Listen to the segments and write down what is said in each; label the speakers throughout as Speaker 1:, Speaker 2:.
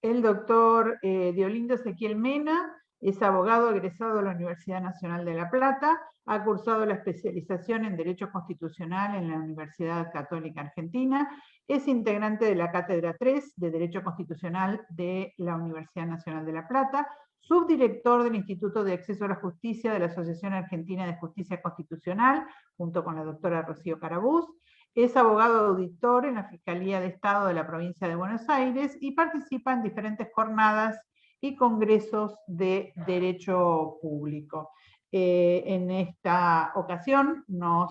Speaker 1: El doctor Diolindo Ezequiel Mena es abogado egresado de la Universidad Nacional de La Plata, ha cursado la especialización en Derecho Constitucional en la Universidad Católica Argentina, es integrante de la Cátedra 3 de Derecho Constitucional de la Universidad Nacional de La Plata, subdirector del Instituto de Acceso a la Justicia de la Asociación Argentina de Justicia Constitucional, junto con la doctora Rocío Carabús, es abogado auditor en la Fiscalía de Estado de la Provincia de Buenos Aires y participa en diferentes jornadas y congresos de derecho público. En esta ocasión nos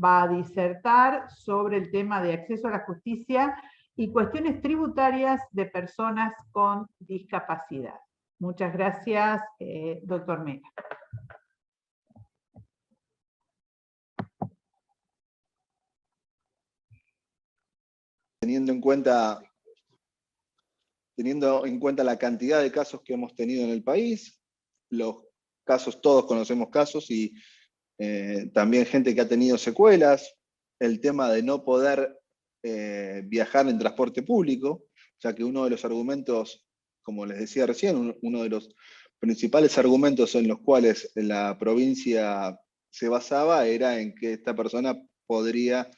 Speaker 1: va a disertar sobre el tema de acceso a la justicia y cuestiones tributarias de personas con discapacidad. Muchas gracias, doctor Mena.
Speaker 2: Teniendo en cuenta la cantidad de casos que hemos tenido en el país, los casos, todos conocemos casos, y también gente que ha tenido secuelas, el tema de no poder viajar en transporte público, ya que uno de los argumentos, como les decía recién, uno de los principales argumentos en los cuales la provincia se basaba era en que esta persona podría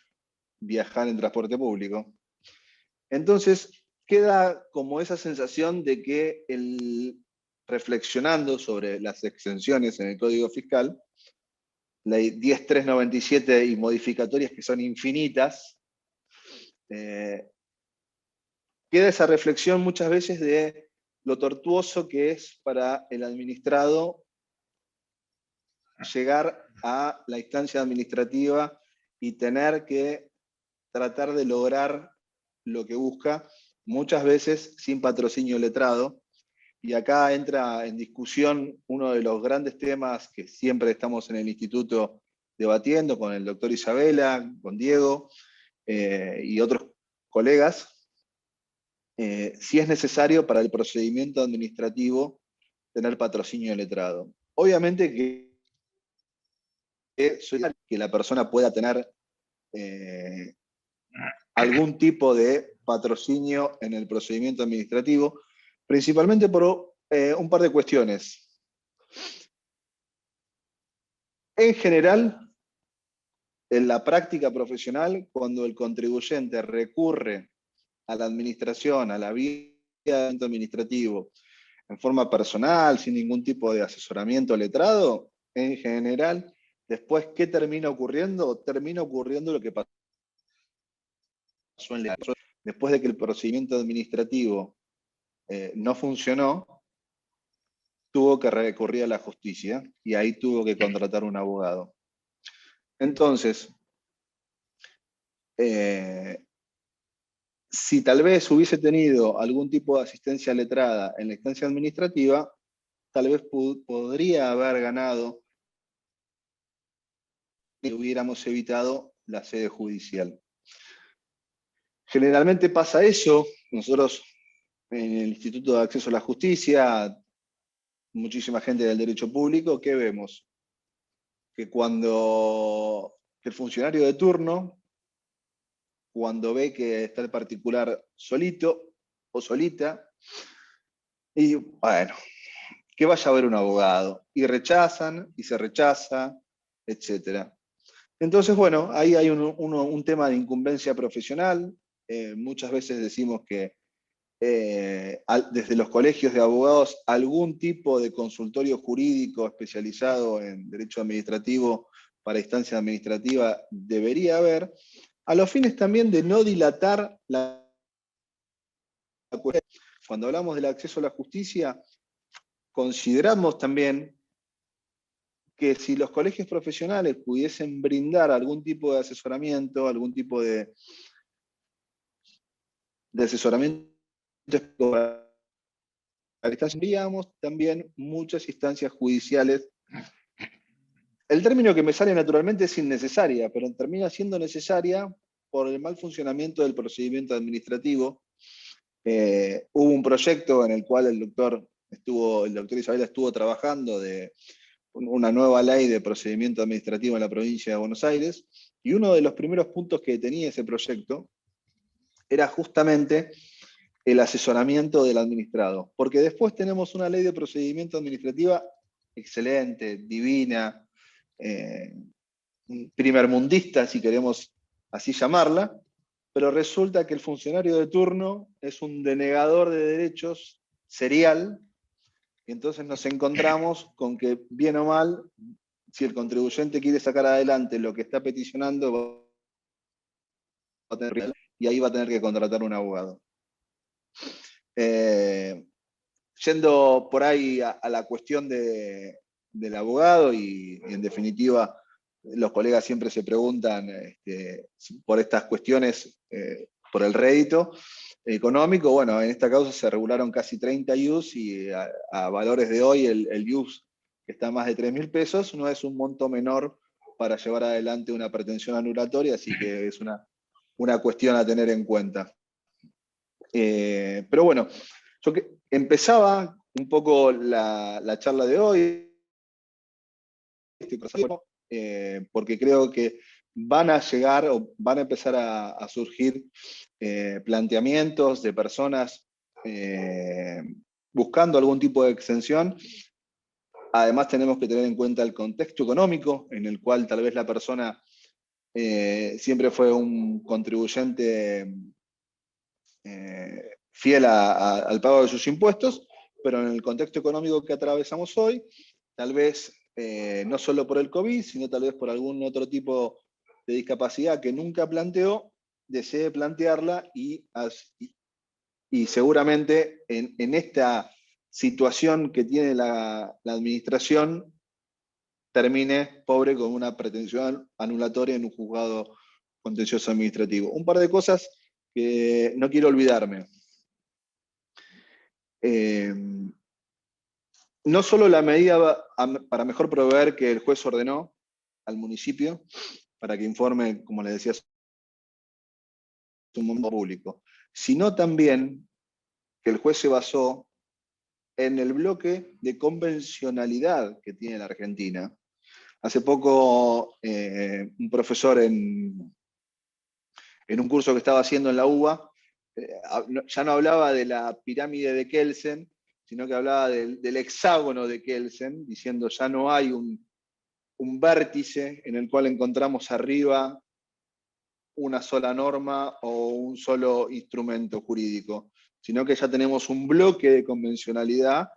Speaker 2: viajar en transporte público. Entonces, queda como esa sensación de que reflexionando sobre las exenciones en el Código Fiscal, ley 10397 y modificatorias que son infinitas, queda esa reflexión muchas veces de lo tortuoso que es para el administrado llegar a la instancia administrativa y tener que tratar de lograr lo que busca, muchas veces sin patrocinio letrado. Y acá entra en discusión uno de los grandes temas que siempre estamos en el instituto debatiendo con el doctor Isabela, con Diego y otros colegas, si es necesario para el procedimiento administrativo tener patrocinio letrado. Obviamente que la persona pueda tener algún tipo de patrocinio en el procedimiento administrativo, principalmente por un par de cuestiones. En general, en la práctica profesional, cuando el contribuyente recurre a la administración, a la vía administrativo, en forma personal, sin ningún tipo de asesoramiento letrado, en general, después, ¿qué termina ocurriendo? Termina ocurriendo lo que pasó en la... Después de que el procedimiento administrativo no funcionó, tuvo que recurrir a la justicia y ahí tuvo que contratar un abogado. Entonces, si tal vez hubiese tenido algún tipo de asistencia letrada en la instancia administrativa, tal vez podría haber ganado y hubiéramos evitado la sede judicial. Generalmente pasa eso. Nosotros en el Instituto de Acceso a la Justicia, muchísima gente del derecho público, ¿qué vemos? Que cuando el funcionario de turno, cuando ve que está el particular solito o solita, y bueno, que vaya a ver un abogado, y rechazan, y se rechaza, etc. Entonces, bueno, ahí hay un tema de incumbencia profesional. Muchas veces decimos que desde los colegios de abogados algún tipo de consultorio jurídico especializado en derecho administrativo para instancia administrativa debería haber, a los fines también de no dilatar la cuestión. Cuando hablamos del acceso a la justicia, consideramos también que si los colegios profesionales pudiesen brindar algún tipo de asesoramiento, algún tipo de asesoramiento, tendríamos también muchas instancias judiciales. El término que me sale naturalmente es innecesaria, pero termina siendo necesaria por el mal funcionamiento del procedimiento administrativo. Hubo un proyecto en el cual el doctor Isabela estuvo trabajando de una nueva ley de procedimiento administrativo en la provincia de Buenos Aires, y uno de los primeros puntos que tenía ese proyecto era justamente el asesoramiento del administrado. Porque después tenemos una ley de procedimiento administrativa excelente, divina, primermundista, si queremos así llamarla, pero resulta que el funcionario de turno es un denegador de derechos serial, y entonces nos encontramos con que, bien o mal, si el contribuyente quiere sacar adelante lo que está peticionando, y ahí va a tener que contratar un abogado. Yendo por ahí a la cuestión del abogado, y en definitiva, los colegas siempre se preguntan por estas cuestiones, por el rédito económico. Bueno, en esta causa se regularon casi 30 IUs, y a valores de hoy el IUs, que está a más de 3.000 pesos, no es un monto menor para llevar adelante una pretensión anulatoria, así que es una cuestión a tener en cuenta. Pero bueno, yo empezaba un poco la charla de hoy, porque creo que van a llegar o van a empezar a surgir planteamientos de personas buscando algún tipo de exención. Además tenemos que tener en cuenta el contexto económico, en el cual tal vez la persona siempre fue un contribuyente fiel al pago de sus impuestos, pero en el contexto económico que atravesamos hoy, tal vez no solo por el COVID, sino tal vez por algún otro tipo de discapacidad que nunca planteó, desee plantearla, y seguramente en esta situación que tiene la administración, termine pobre con una pretensión anulatoria en un juzgado contencioso administrativo. Un par de cosas que no quiero olvidarme. No solo la medida para mejor proveer que el juez ordenó al municipio para que informe, como les decía, un mundo público, sino también que el juez se basó en el bloque de convencionalidad que tiene la Argentina. Hace poco un profesor en un curso que estaba haciendo en la UBA, ya no hablaba de la pirámide de Kelsen, sino que hablaba del hexágono de Kelsen, diciendo ya no hay un vértice en el cual encontramos arriba una sola norma o un solo instrumento jurídico, sino que ya tenemos un bloque de convencionalidad.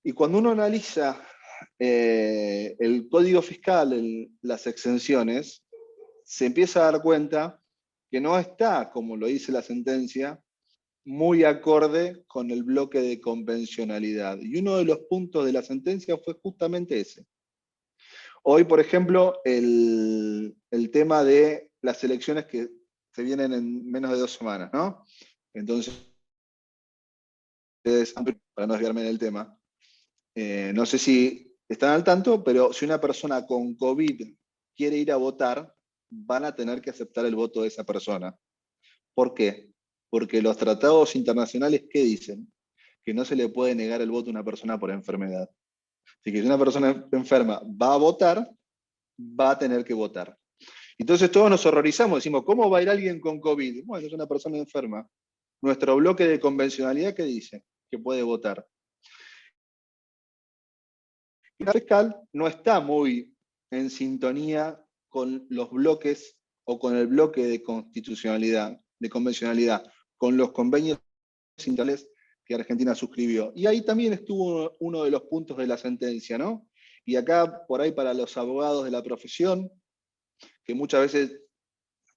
Speaker 2: Y cuando uno analiza el código fiscal, las exenciones, se empieza a dar cuenta que no está, como lo dice la sentencia, muy acorde con el bloque de convencionalidad. Y uno de los puntos de la sentencia fue justamente ese. Hoy, por ejemplo, el tema de las elecciones que se vienen en menos de 2 semanas, ¿no? Entonces, para no desviarme del tema, no sé si están al tanto, pero si una persona con COVID quiere ir a votar, van a tener que aceptar el voto de esa persona. ¿Por qué? Porque los tratados internacionales, ¿qué dicen? Que no se le puede negar el voto a una persona por enfermedad. Así que si una persona enferma va a votar, va a tener que votar. Entonces todos nos horrorizamos, decimos, ¿cómo va a ir alguien con COVID? Bueno, es una persona enferma. Nuestro bloque de convencionalidad, ¿qué dice? Que puede votar. Y la fiscal no está muy en sintonía con los bloques o con el bloque de constitucionalidad, de convencionalidad, con los convenios internacionales que Argentina suscribió. Y ahí también estuvo uno de los puntos de la sentencia, ¿no? Y acá, por ahí, para los abogados de la profesión, que muchas veces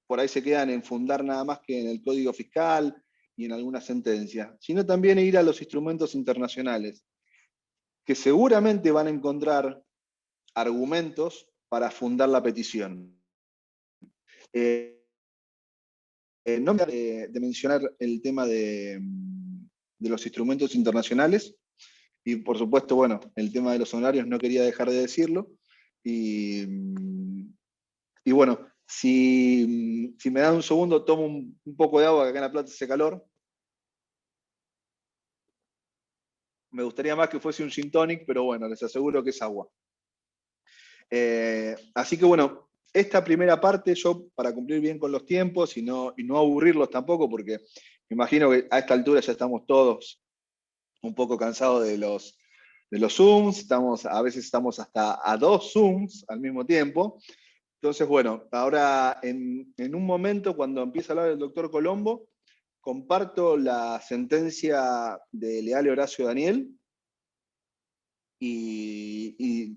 Speaker 2: por ahí se quedan en fundar nada más que en el Código Fiscal y en alguna sentencia, sino también ir a los instrumentos internacionales, que seguramente van a encontrar argumentos para fundar la petición. No me voy de mencionar el tema de los instrumentos internacionales, y por supuesto, bueno, el tema de los honorarios no quería dejar de decirlo, y bueno, si me dan un segundo, tomo un poco de agua, que acá en La Plata hace calor. Me gustaría más que fuese un gin tonic, pero bueno, les aseguro que es agua. Así que bueno, esta primera parte, yo para cumplir bien con los tiempos y no aburrirlos tampoco, porque imagino que a esta altura ya estamos todos un poco cansados de los Zooms, a veces estamos hasta a 2 Zooms al mismo tiempo. Entonces, bueno, ahora en un momento, cuando empieza a hablar el doctor Colombo, comparto la sentencia de Leale Horacio Daniel y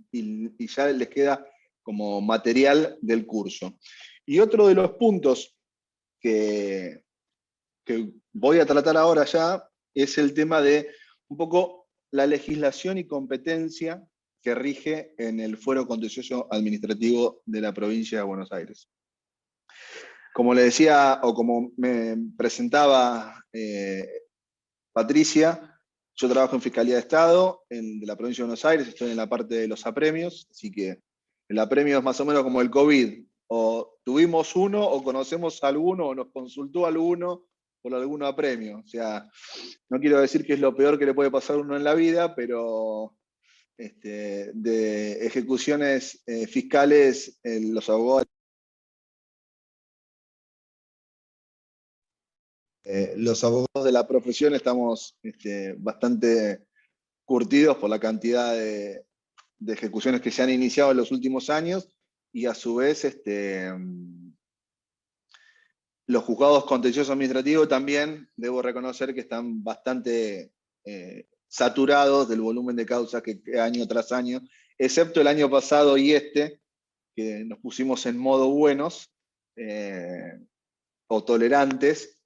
Speaker 2: ya les queda como material del curso. Y otro de los puntos que voy a tratar ahora ya es el tema de un poco la legislación y competencia que rige en el Fuero Contencioso Administrativo de la provincia de Buenos Aires. Como le decía, o como me presentaba Patricia, yo trabajo en Fiscalía de Estado de la provincia de Buenos Aires, estoy en la parte de los apremios, así que el apremio es más o menos como el COVID, o tuvimos uno, o conocemos a alguno, o nos consultó alguno por algún apremio. O sea, no quiero decir que es lo peor que le puede pasar a uno en la vida, pero de ejecuciones fiscales, los abogados de la profesión estamos bastante curtidos por la cantidad de ejecuciones que se han iniciado en los últimos años, y a su vez los juzgados contenciosos administrativos también, debo reconocer que están bastante saturados del volumen de causas que año tras año, excepto el año pasado y que nos pusimos en modo buenos o tolerantes.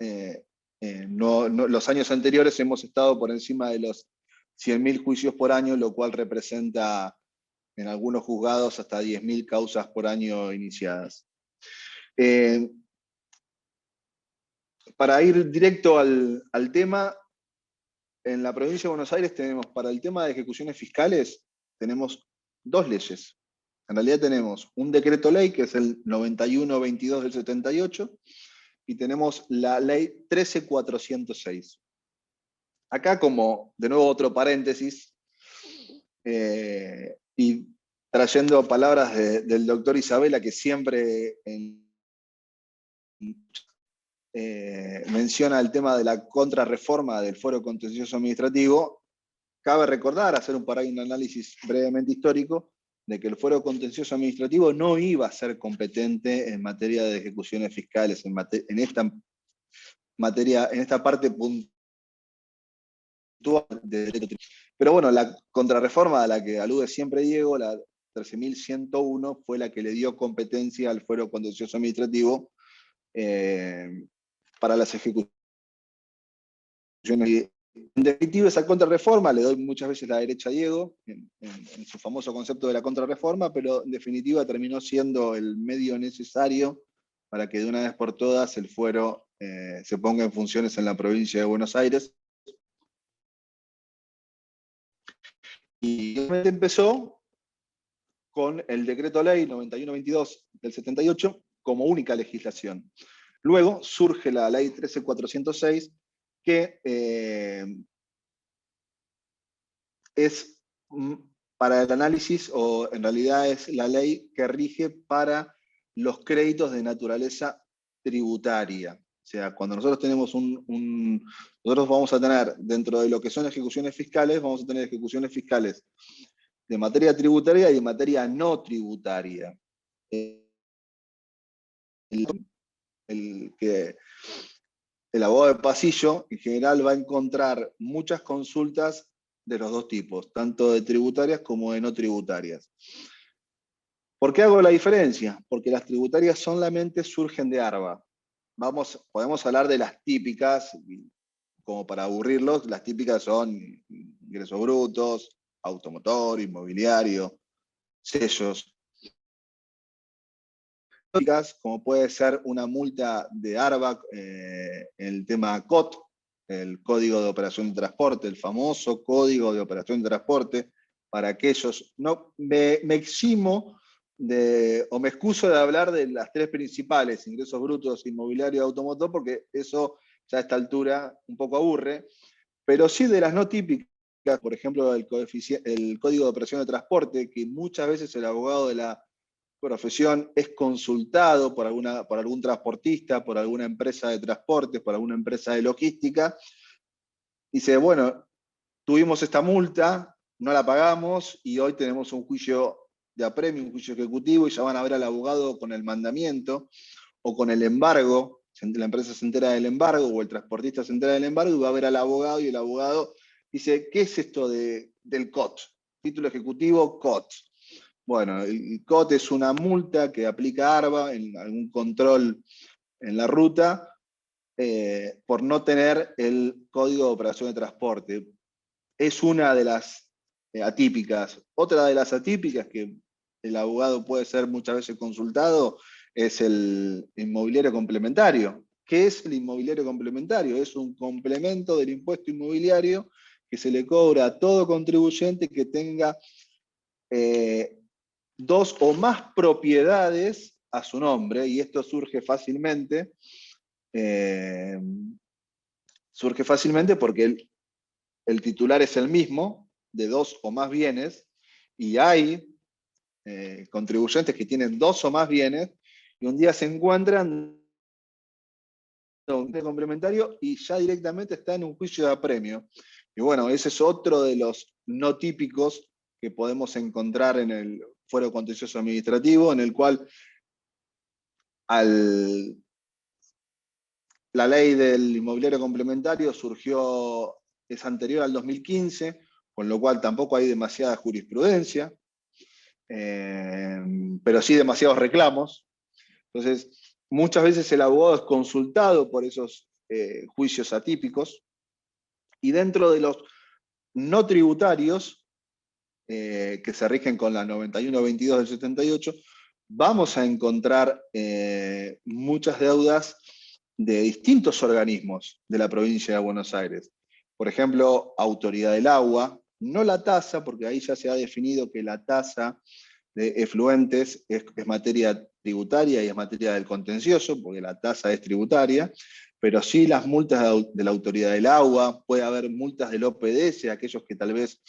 Speaker 2: Los años anteriores hemos estado por encima de los 100.000 juicios por año, lo cual representa en algunos juzgados hasta 10.000 causas por año iniciadas. Para ir directo al tema, en la provincia de Buenos Aires tenemos, para el tema de ejecuciones fiscales, tenemos 2 leyes. En realidad tenemos un decreto ley, que es el 9122 del 78, y tenemos la ley 13406. Acá, como de nuevo otro paréntesis, y trayendo palabras del doctor Isabela, que siempre menciona el tema de la contrarreforma del Fuero Contencioso Administrativo, cabe recordar, hacer un análisis brevemente histórico, de que el Fuero Contencioso Administrativo no iba a ser competente en materia de ejecuciones fiscales, en esta parte puntual de derecho tributario. Pero bueno, la contrarreforma a la que alude siempre Diego, la 13.101, fue la que le dio competencia al Fuero Contencioso Administrativo para las ejecuciones. En definitiva, esa contrarreforma, le doy muchas veces la derecha a Diego, en su famoso concepto de la contrarreforma, pero en definitiva terminó siendo el medio necesario para que de una vez por todas el fuero se ponga en funciones en la provincia de Buenos Aires. Y empezó con el decreto ley 9122 del 78 como única legislación. Luego surge la ley 13406, que es para el análisis, o en realidad es la ley que rige para los créditos de naturaleza tributaria. O sea, cuando nosotros tenemos nosotros vamos a tener, dentro de lo que son ejecuciones fiscales, vamos a tener ejecuciones fiscales de materia tributaria y de materia no tributaria. El abogado de pasillo, en general, va a encontrar muchas consultas de los 2 tipos, tanto de tributarias como de no tributarias. ¿Por qué hago la diferencia? Porque las tributarias solamente surgen de ARBA. Podemos hablar de las típicas, como para aburrirlos. Las típicas son ingresos brutos, automotor, inmobiliario, sellos. Como puede ser una multa de ARBA, el tema COT, el Código de Operación de Transporte, el famoso Código de Operación de Transporte, para aquellos, no, me eximo o me excuso de hablar de las 3 principales, ingresos brutos, inmobiliario y automotor, porque eso ya a esta altura un poco aburre, pero sí de las no típicas, por ejemplo, el Código de Operación de Transporte, que muchas veces el abogado de la profesión es consultado por algún transportista, por alguna empresa de transporte, por alguna empresa de logística, dice, bueno, tuvimos esta multa, no la pagamos y hoy tenemos un juicio de apremio, un juicio ejecutivo, y ya van a ver al abogado con el mandamiento o con el embargo. La empresa se entera del embargo o el transportista se entera del embargo y va a ver al abogado, y el abogado dice, ¿qué es esto del COT? Título ejecutivo COT. Bueno, el COT es una multa que aplica ARBA en algún control en la ruta por no tener el código de operación de transporte. Es una de las atípicas. Otra de las atípicas que el abogado puede ser muchas veces consultado es el inmobiliario complementario. ¿Qué es el inmobiliario complementario? Es un complemento del impuesto inmobiliario que se le cobra a todo contribuyente que tenga dos o más propiedades a su nombre, y esto surge fácilmente porque el titular es el mismo, de dos o más bienes, y hay contribuyentes que tienen dos o más bienes, y un día se encuentran un complementario y ya directamente está en un juicio de apremio. Y bueno, ese es otro de los no típicos que podemos encontrar en el fuero contencioso administrativo, en el cual la ley del inmobiliario complementario es anterior al 2015, con lo cual tampoco hay demasiada jurisprudencia, pero sí demasiados reclamos. Entonces, muchas veces el abogado es consultado por esos juicios atípicos, y dentro de los no tributarios, que se rigen con la 9122 del 78, vamos a encontrar muchas deudas de distintos organismos de la provincia de Buenos Aires. Por ejemplo, Autoridad del Agua, no la tasa, porque ahí ya se ha definido que la tasa de efluentes es materia tributaria y es materia del contencioso, porque la tasa es tributaria, pero sí las multas de la Autoridad del Agua, puede haber multas del OPDS, aquellos que tal vez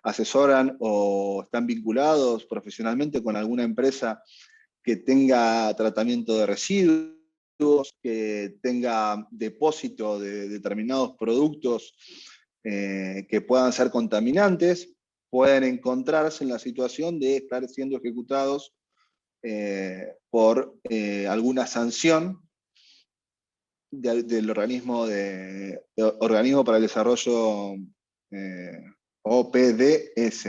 Speaker 2: asesoran o están vinculados profesionalmente con alguna empresa que tenga tratamiento de residuos, que tenga depósito de determinados productos que puedan ser contaminantes, pueden encontrarse en la situación de estar siendo ejecutados por alguna sanción del organismo para el desarrollo OPDS,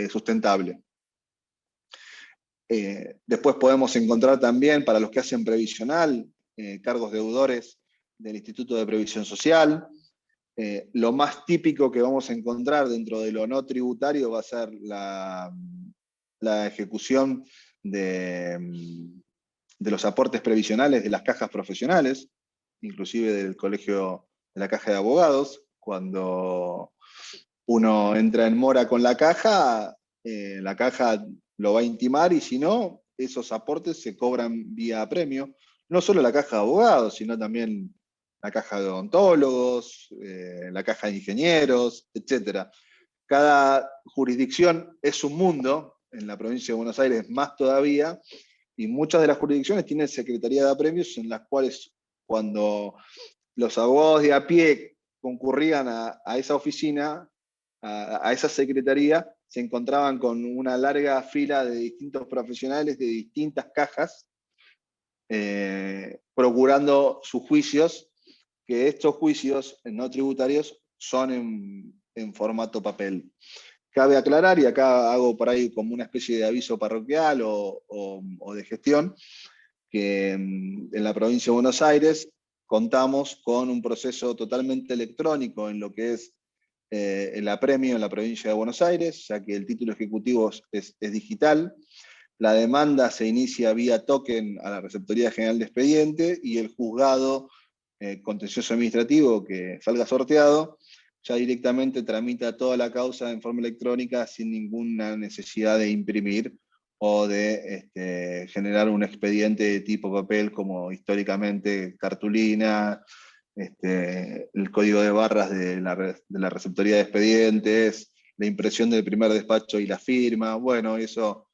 Speaker 2: sustentable. Después podemos encontrar también, para los que hacen previsional, cargos deudores del Instituto de Previsión Social. Lo más típico que vamos a encontrar dentro de lo no tributario va a ser la ejecución de los aportes previsionales de las cajas profesionales, inclusive del Colegio de la Caja de Abogados. Cuando uno entra en mora con la caja lo va a intimar, y si no, esos aportes se cobran vía apremio. No solo la caja de abogados, sino también la caja de odontólogos, la caja de ingenieros, etc. Cada jurisdicción es un mundo, en la provincia de Buenos Aires más todavía, y muchas de las jurisdicciones tienen secretaría de apremios en las cuales, cuando los abogados de a pie concurrían a esa oficina, a esa secretaría, se encontraban con una larga fila de distintos profesionales de distintas cajas, procurando sus juicios, que estos juicios no tributarios son en formato papel. Cabe aclarar, y acá hago por ahí como una especie de aviso parroquial o de gestión, que en la provincia de Buenos Aires contamos con un proceso totalmente electrónico en lo que es el apremio en la provincia de Buenos Aires, ya que el título ejecutivo es digital. La demanda se inicia vía token a la Receptoría General de Expediente, y el juzgado contencioso administrativo que salga sorteado ya directamente tramita toda la causa en forma electrónica sin ninguna necesidad de imprimir o de generar un expediente de tipo papel, como históricamente cartulina, el código de barras de la Receptoría de Expedientes, la impresión del primer despacho y la firma. Bueno, eso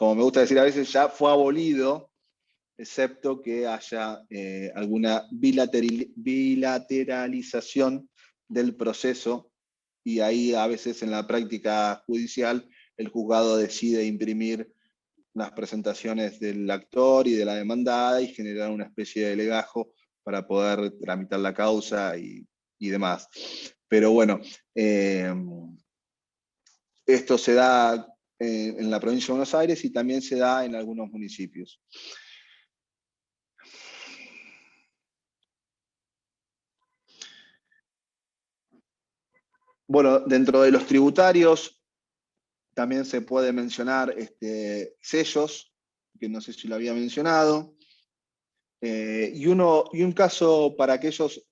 Speaker 2: como me gusta decir a veces, ya fue abolido, excepto que haya alguna bilateralización del proceso, y ahí a veces en la práctica judicial el juzgado decide imprimir las presentaciones del actor y de la demandada y generar una especie de legajo para poder tramitar la causa y demás. Pero bueno, esto se da en la provincia de Buenos Aires y también se da en algunos municipios. Bueno, dentro de los tributarios también se puede mencionar sellos, que no sé si lo había mencionado, y un caso para aquellos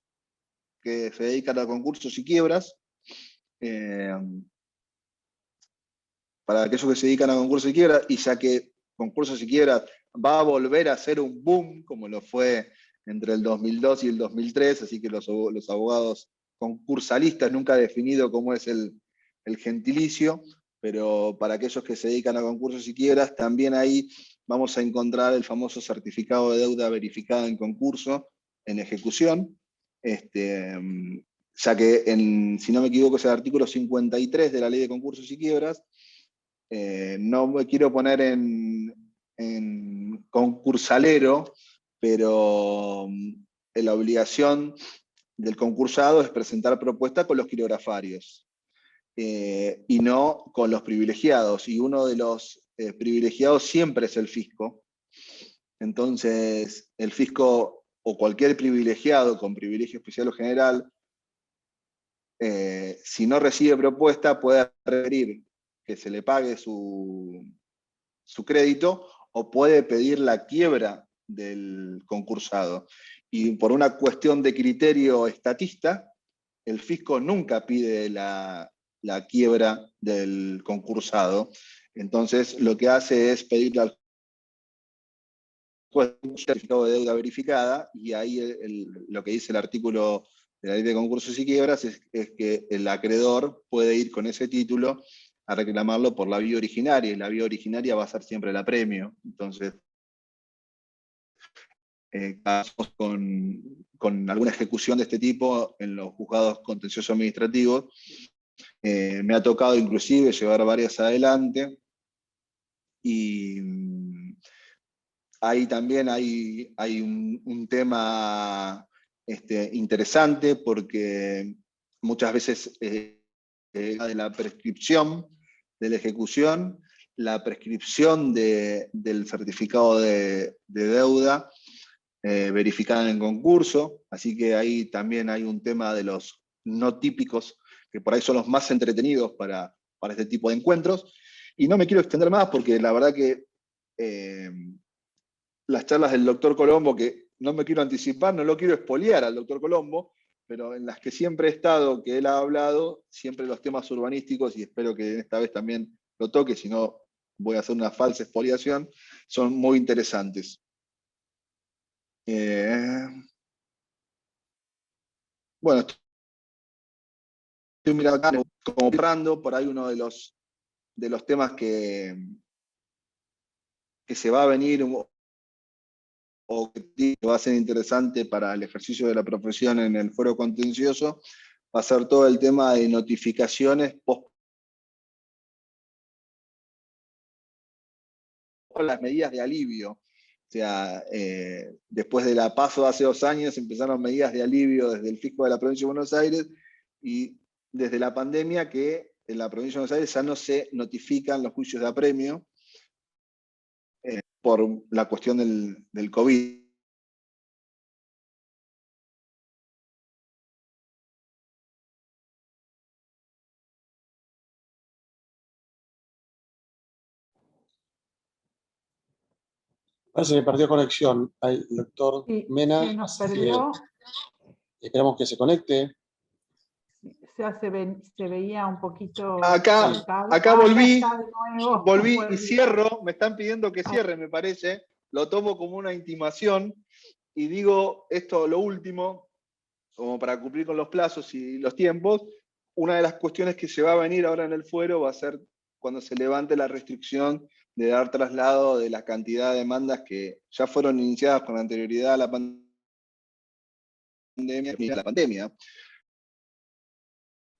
Speaker 2: que se dedican a concursos y quiebras, para aquellos que se dedican a concursos y quiebras, y ya que concursos y quiebras va a volver a ser un boom, como lo fue entre el 2002 y el 2003, así que los abogados concursalistas, nunca definido cómo es el gentilicio, pero para aquellos que se dedican a concursos y quiebras, también ahí vamos a encontrar el famoso certificado de deuda verificada en concurso, en ejecución, ya que, si no me equivoco, es el artículo 53 de la Ley de Concursos y Quiebras. No me quiero poner en concursalero, pero la obligación del concursado es presentar propuesta con los quirografarios y no con los privilegiados. Y uno de los privilegiados siempre es el fisco. Entonces, el fisco o cualquier privilegiado con privilegio especial o general, si no recibe propuesta, puede requerir que se le pague su crédito o puede pedir la quiebra del concursado. Y por una cuestión de criterio estatista, el fisco nunca pide la quiebra del concursado. Entonces, lo que hace es pedirle al juez un certificado de deuda verificada, y ahí lo que dice el artículo de la Ley de Concursos y Quiebras es que el acreedor puede ir con ese título a reclamarlo por la vía originaria, y la vía originaria va a ser siempre el apremio. Entonces, casos con alguna ejecución de este tipo en los juzgados contenciosos administrativos, me ha tocado inclusive llevar varias adelante, y ahí también hay un tema interesante, porque muchas veces de la prescripción de la ejecución, la prescripción del certificado de deuda verificada en concurso, así que ahí también hay un tema de los no típicos, que por ahí son los más entretenidos para este tipo de encuentros. Y no me quiero extender más porque la verdad que las charlas del doctor Colombo, que no me quiero anticipar, no lo quiero espolear al doctor Colombo, pero en las que siempre he estado, que él ha hablado, siempre los temas urbanísticos, y espero que esta vez también lo toque, si no voy a hacer una falsa expoliación, son muy interesantes. Bueno, estoy mirando acá, como cerrando, por ahí uno de los temas que se va a venir o que va a ser interesante para el ejercicio de la profesión en el fuero contencioso, va a ser todo el tema de notificaciones post las medidas de alivio. O sea, después de la PASO hace 2 años empezaron medidas de alivio desde el fisco de la provincia de Buenos Aires, y desde la pandemia que en la provincia de Buenos Aires ya no se notifican los juicios de apremio por la cuestión del COVID.
Speaker 3: Parece que perdió conexión el doctor Mena.
Speaker 1: Sí, nos perdió.
Speaker 3: Esperamos que se conecte.
Speaker 1: Se veía un poquito...
Speaker 2: Acá volví,
Speaker 1: está de nuevo.
Speaker 2: volví y cierro. Me están pidiendo que cierre, me parece. Lo tomo como una intimación y digo esto, lo último, como para cumplir con los plazos y los tiempos. Una de las cuestiones que se va a venir ahora en el fuero va a ser cuando se levante la restricción de dar traslado de la cantidad de demandas que ya fueron iniciadas con anterioridad a la pandemia.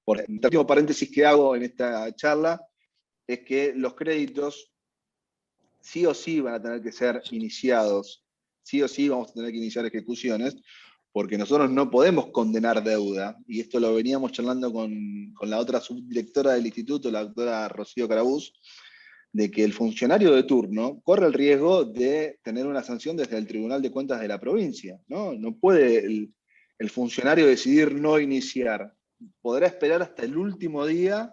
Speaker 2: Por el último paréntesis que hago en esta charla es que los créditos sí o sí van a tener que ser iniciados, sí o sí vamos a tener que iniciar ejecuciones, porque nosotros no podemos condenar deuda, y esto lo veníamos charlando con la otra subdirectora del instituto, la doctora Rocío Carabús, de que el funcionario de turno corre el riesgo de tener una sanción desde el Tribunal de Cuentas de la provincia, ¿no? No puede el funcionario decidir no iniciar. Podrá esperar hasta el último día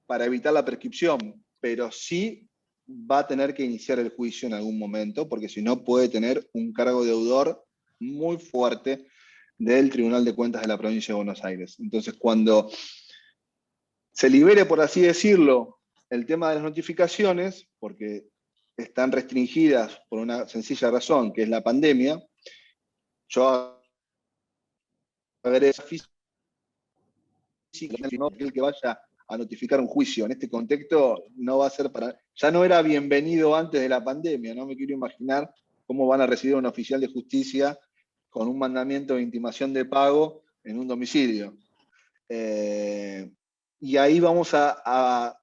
Speaker 2: para evitar la prescripción, pero sí va a tener que iniciar el juicio en algún momento, porque si no puede tener un cargo deudor muy fuerte del Tribunal de Cuentas de la provincia de Buenos Aires. Entonces, cuando se libere, por así decirlo, el tema de las notificaciones, porque están restringidas por una sencilla razón, que es la pandemia, yo agregué física, el que vaya a notificar un juicio en este contexto no va a ser para... Ya no era bienvenido antes de la pandemia, no me quiero imaginar cómo van a recibir a un oficial de justicia con un mandamiento de intimación de pago en un domicilio. Y ahí vamos a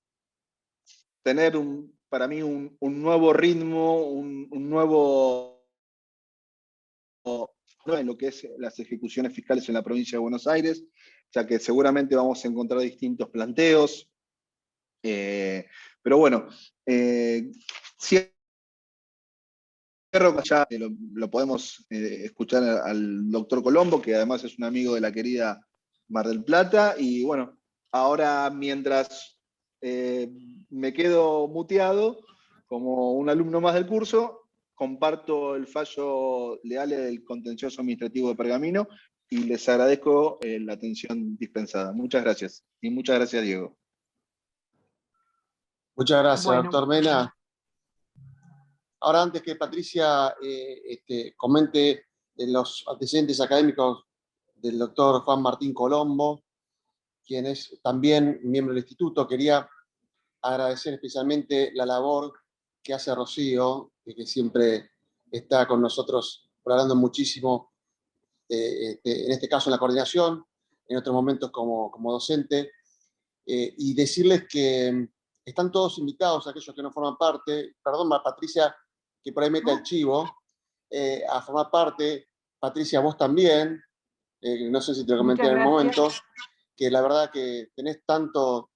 Speaker 2: tener, para mí, un nuevo ritmo, un nuevo... en lo que es las ejecuciones fiscales en la provincia de Buenos Aires, ya que seguramente vamos a encontrar distintos planteos. Pero bueno, cierro, ya lo podemos escuchar al doctor Colombo, que además es un amigo de la querida Mar del Plata, y bueno, ahora mientras me quedo muteado como un alumno más del curso, comparto el fallo legal del contencioso administrativo de Pergamino y les agradezco la atención dispensada. Muchas gracias. Y muchas gracias, Diego.
Speaker 3: Muchas gracias,
Speaker 1: Bueno,
Speaker 3: doctor Mena. Ahora, antes que Patricia comente los antecedentes académicos del doctor Juan Martín Colombo, quien es también miembro del instituto, quería agradecer especialmente la labor que hace Rocío, que siempre está con nosotros hablando muchísimo, en este caso en la coordinación, en otros momentos como docente, y decirles que están todos invitados, aquellos que no forman parte, perdón, Patricia, que por ahí meta el chivo, a formar parte. Patricia, vos también, no sé si te lo comenté en el momento, que la verdad que tenés tanto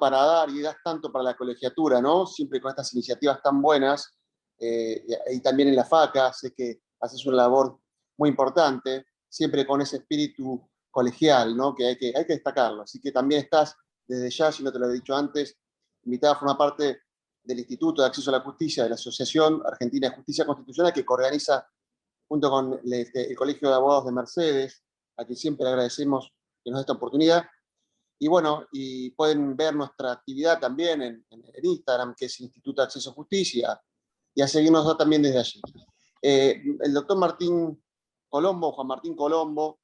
Speaker 3: para dar y das tanto para la colegiatura, ¿no? Siempre con estas iniciativas tan buenas, y también en la FACA, sé que haces una labor muy importante, siempre con ese espíritu colegial, ¿no? Que hay que destacarlo. Así que también estás, desde ya, si no te lo he dicho antes, invitada a formar parte del Instituto de Acceso a la Justicia, de la Asociación Argentina de Justicia Constitucional, que coorganiza junto con el Colegio de Abogados de Mercedes, a quien siempre agradecemos que nos dé esta oportunidad. Y bueno, y pueden ver nuestra actividad también en Instagram, que es Instituto de Acceso a Justicia, y a seguirnos también desde allí. El doctor Martín Colombo, Juan Martín Colombo,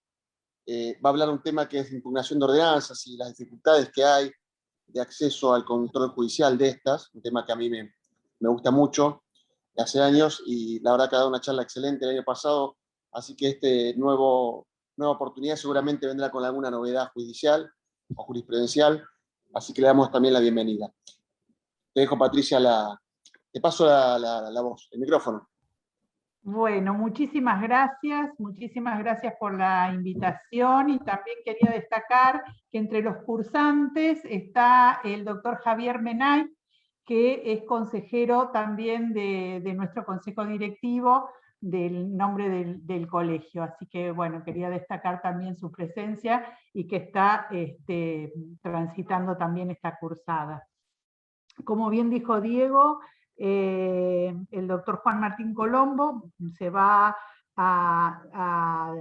Speaker 3: va a hablar de un tema que es impugnación de ordenanzas y las dificultades que hay de acceso al control judicial de estas, un tema que a mí me gusta mucho de hace años, y la verdad que ha dado una charla excelente el año pasado, así que nueva oportunidad seguramente vendrá con alguna novedad judicial o jurisprudencial, así que le damos también la bienvenida. Te dejo, Patricia, te paso la voz, el micrófono.
Speaker 1: Bueno, muchísimas gracias por la invitación, y también quería destacar que entre los cursantes está el doctor Javier Menay, que es consejero también de nuestro consejo directivo del nombre del colegio. Así que bueno, quería destacar también su presencia y que está transitando también esta cursada. Como bien dijo Diego, el doctor Juan Martín Colombo se va a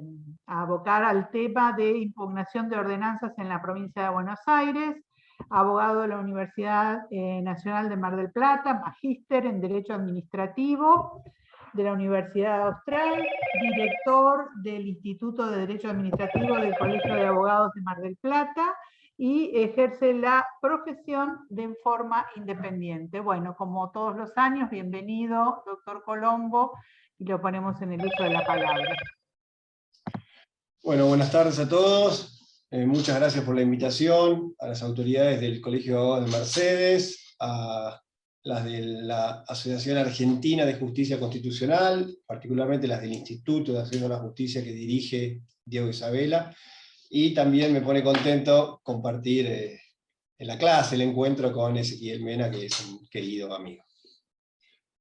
Speaker 1: abocar al tema de impugnación de ordenanzas en la provincia de Buenos Aires, abogado de la Universidad Nacional de Mar del Plata, magíster en Derecho Administrativo de la Universidad Austral, director del Instituto de Derecho Administrativo del Colegio de Abogados de Mar del Plata, y ejerce la profesión de forma independiente. Bueno, como todos los años, bienvenido, doctor Colombo, y lo ponemos en el uso de la palabra.
Speaker 4: Bueno, buenas tardes a todos. Muchas gracias por la invitación, a las autoridades del Colegio de Abogados de Mercedes, a las de la Asociación Argentina de Justicia Constitucional, particularmente las del Instituto de Acceso a la Justicia que dirige Diego Isabela, y también me pone contento compartir en la clase el encuentro con Ezequiel Mena, que es un querido amigo.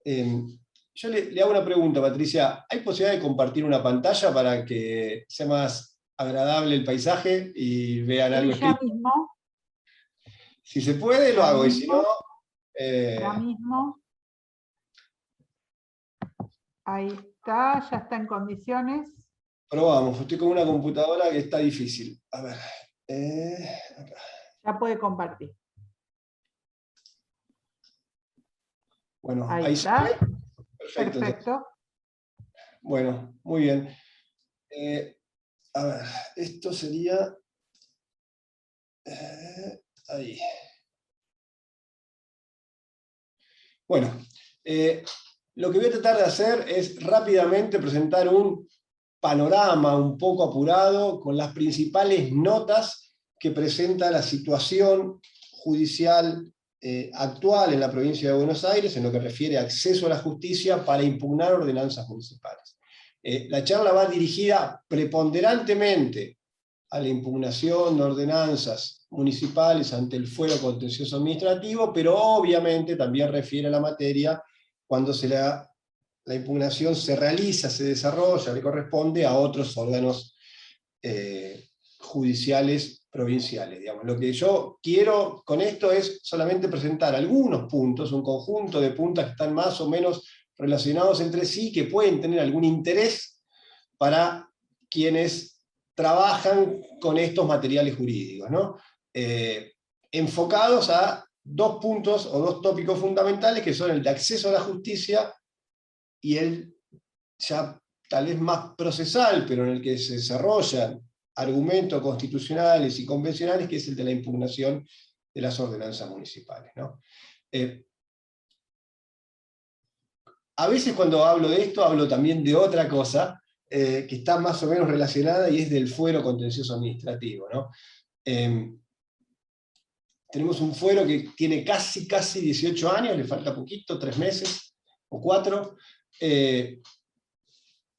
Speaker 4: Yo le hago una pregunta, Patricia. ¿Hay posibilidad de compartir una pantalla para que sea más agradable el paisaje y vean algo
Speaker 1: Ya
Speaker 4: escrito?
Speaker 1: mismo.
Speaker 4: Si se puede, lo hago, y si no...
Speaker 1: Ya mismo. Ahí está, ya está en condiciones.
Speaker 4: Probamos, estoy con una computadora que está difícil. A ver. Acá.
Speaker 1: Ya puede compartir.
Speaker 4: Bueno,
Speaker 1: ahí está.
Speaker 4: se ve. Perfecto.
Speaker 1: Perfecto.
Speaker 4: Bueno, muy bien. A ver, esto sería... ahí. Bueno, lo que voy a tratar de hacer es rápidamente presentar un panorama un poco apurado con las principales notas que presenta la situación judicial actual en la provincia de Buenos Aires en lo que refiere a acceso a la justicia para impugnar ordenanzas municipales. La charla va dirigida preponderantemente a la impugnación de ordenanzas municipales ante el fuero contencioso administrativo, pero obviamente también refiere a la materia cuando la impugnación se realiza, se desarrolla, le corresponde a otros órganos judiciales provinciales. Digamos. Lo que yo quiero con esto es solamente presentar algunos puntos, un conjunto de puntos que están más o menos relacionados entre sí, que pueden tener algún interés para quienes trabajan con estos materiales jurídicos, ¿no? Enfocados a dos puntos o dos tópicos fundamentales, que son el de acceso a la justicia y el ya tal vez más procesal, pero en el que se desarrollan argumentos constitucionales y convencionales, que es el de la impugnación de las ordenanzas municipales, ¿no? A veces cuando hablo de esto, hablo también de otra cosa, que está más o menos relacionada, y es del fuero contencioso administrativo, ¿no? Tenemos un fuero que tiene casi 18 años, le falta poquito, 3 meses o 4,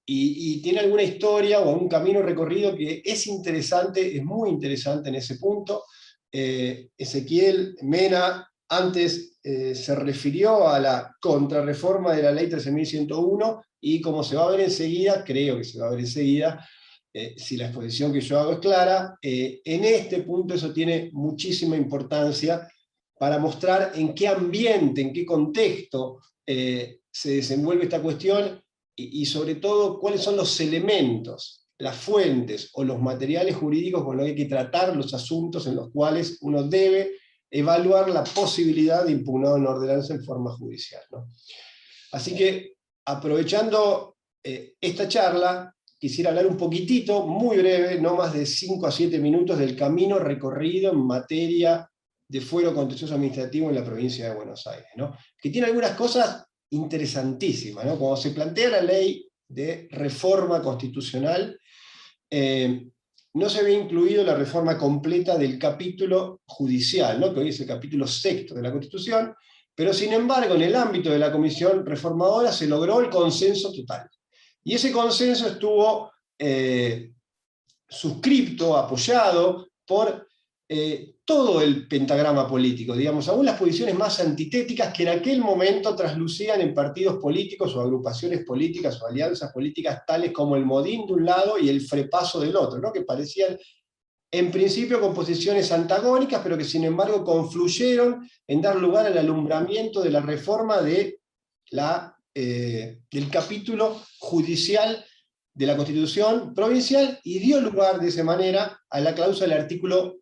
Speaker 4: y tiene alguna historia o un camino recorrido que es interesante, es muy interesante en ese punto. Ezequiel Mena antes se refirió a la contrarreforma de la ley 13.101, y como se va a ver enseguida, creo que se va a ver enseguida, si la exposición que yo hago es clara, en este punto eso tiene muchísima importancia para mostrar en qué ambiente, en qué contexto se desenvuelve esta cuestión, y sobre todo cuáles son los elementos, las fuentes o los materiales jurídicos con los que hay que tratar los asuntos en los cuales uno debe evaluar la posibilidad de impugnar una ordenanza en forma judicial, ¿no? Así que, aprovechando esta charla, quisiera hablar un poquitito, muy breve, no más de 5 a 7 minutos, del camino recorrido en materia de fuero contencioso administrativo en la provincia de Buenos Aires, ¿no? Que tiene algunas cosas interesantísimas, ¿no? Cuando se plantea la ley de reforma constitucional, no se había incluido la reforma completa del capítulo judicial, ¿no? Que hoy es el capítulo 6º de la Constitución, pero sin embargo en el ámbito de la Comisión Reformadora se logró el consenso total. Y ese consenso estuvo suscripto, apoyado por todo el pentagrama político, digamos, aún las posiciones más antitéticas que en aquel momento traslucían en partidos políticos o agrupaciones políticas o alianzas políticas tales como el Modín de un lado y el Frepaso del otro, ¿no? Que parecían en principio con posiciones antagónicas, pero que sin embargo confluyeron en dar lugar al alumbramiento de la reforma del capítulo judicial de la Constitución provincial, y dio lugar de esa manera a la cláusula del artículo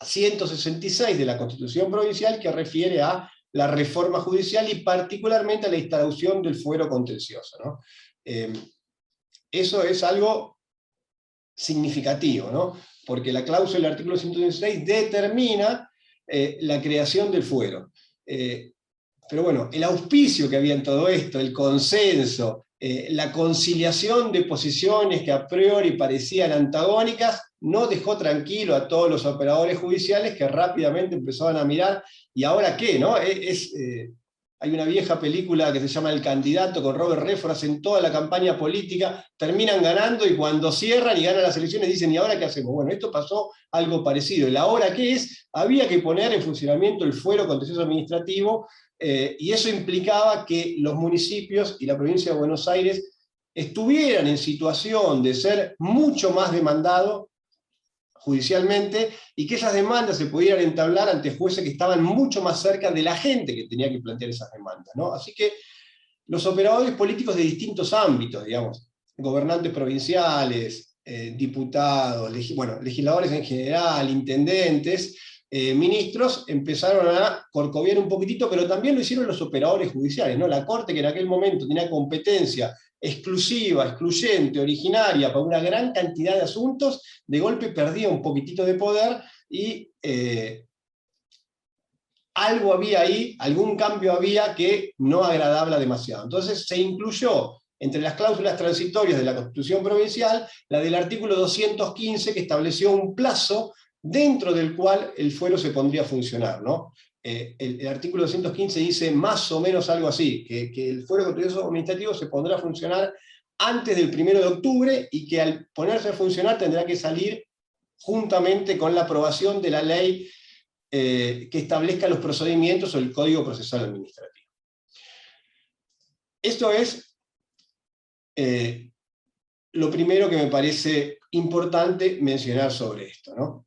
Speaker 4: 166 de la Constitución provincial, que refiere a la reforma judicial y particularmente a la instauración del fuero contencioso, ¿no? Eso es algo significativo, ¿no? Porque la cláusula del artículo 116 determina la creación del fuero. Pero bueno, el auspicio que había en todo esto, el consenso, la conciliación de posiciones que a priori parecían antagónicas, no dejó tranquilo a todos los operadores judiciales que rápidamente empezaban a mirar, ¿y ahora qué? ¿No? Hay una vieja película que se llama El Candidato con Robert Redford, hacen toda la campaña política, terminan ganando y cuando cierran y ganan las elecciones dicen, ¿y ahora qué hacemos? Bueno, esto pasó algo parecido. ¿El ahora qué es? Había que poner en funcionamiento el fuero contencioso administrativo, y eso implicaba que los municipios y la provincia de Buenos Aires estuvieran en situación de ser mucho más demandados judicialmente, y que esas demandas se pudieran entablar ante jueces que estaban mucho más cerca de la gente que tenía que plantear esas demandas, ¿no? Así que los operadores políticos de distintos ámbitos, digamos, gobernantes provinciales, diputados, legisladores en general, intendentes, ministros, empezaron a corcoviar un poquitito, pero también lo hicieron los operadores judiciales, ¿no? La Corte, que en aquel momento tenía competencia exclusiva, excluyente, originaria, para una gran cantidad de asuntos, de golpe perdía un poquitito de poder, y algo había ahí, algún cambio había que no agradaba demasiado. Entonces se incluyó entre las cláusulas transitorias de la Constitución Provincial la del artículo 215, que estableció un plazo dentro del cual el fuero se pondría a funcionar, ¿no? El artículo 215 dice más o menos algo así, que el fuero contencioso administrativo se pondrá a funcionar antes del 1 de octubre, y que al ponerse a funcionar tendrá que salir juntamente con la aprobación de la ley que establezca los procedimientos o el Código Procesal Administrativo. Esto es lo primero que me parece importante mencionar sobre esto, ¿no?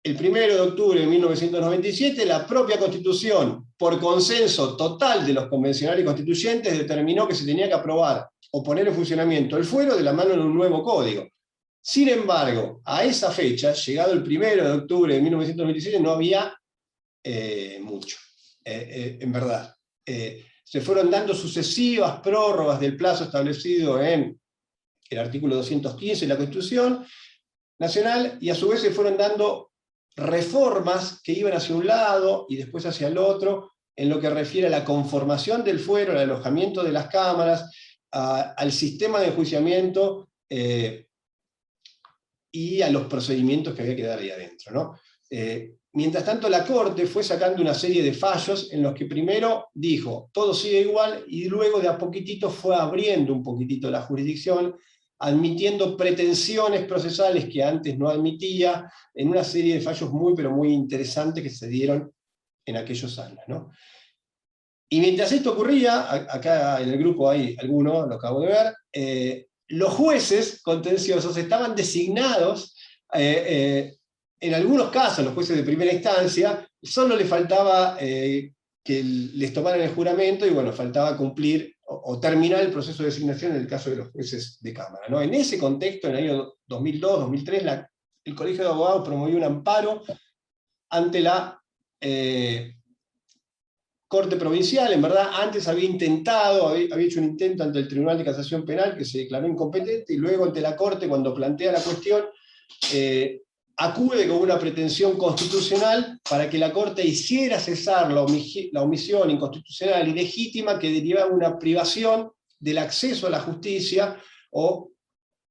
Speaker 4: El 1 de octubre de 1997, la propia Constitución, por consenso total de los convencionales constituyentes, determinó que se tenía que aprobar o poner en funcionamiento el fuero de la mano de un nuevo código. Sin embargo, a esa fecha, llegado el 1 de octubre de 1997, no había mucho, en verdad. Se fueron dando sucesivas prórrogas del plazo establecido en el artículo 215 de la Constitución Nacional, y a su vez se fueron dando reformas que iban hacia un lado y después hacia el otro, en lo que refiere a la conformación del fuero, al alojamiento de las cámaras, al sistema de enjuiciamiento y a los procedimientos que había que dar ahí adentro, ¿no? Mientras tanto, la Corte fue sacando una serie de fallos en los que primero dijo, todo sigue igual, y luego de a poquitito fue abriendo un poquitito la jurisdicción, admitiendo pretensiones procesales que antes no admitía, en una serie de fallos muy, pero muy interesantes que se dieron en aquellos años, ¿no? Y mientras esto ocurría, acá en el grupo hay algunos, lo acabo de ver, los jueces contenciosos estaban designados, en algunos casos, los jueces de primera instancia, solo les faltaba que les tomaran el juramento, y bueno, faltaba cumplir o terminar el proceso de designación en el caso de los jueces de Cámara, ¿no? En ese contexto, en el año 2002, 2003, el Colegio de Abogados promovió un amparo ante la Corte Provincial. En verdad, antes había hecho un intento ante el Tribunal de Casación Penal, que se declaró incompetente, y luego ante la Corte, cuando plantea la cuestión, acude con una pretensión constitucional para que la Corte hiciera cesar la omisión inconstitucional y legítima que derivaba de una privación del acceso a la justicia o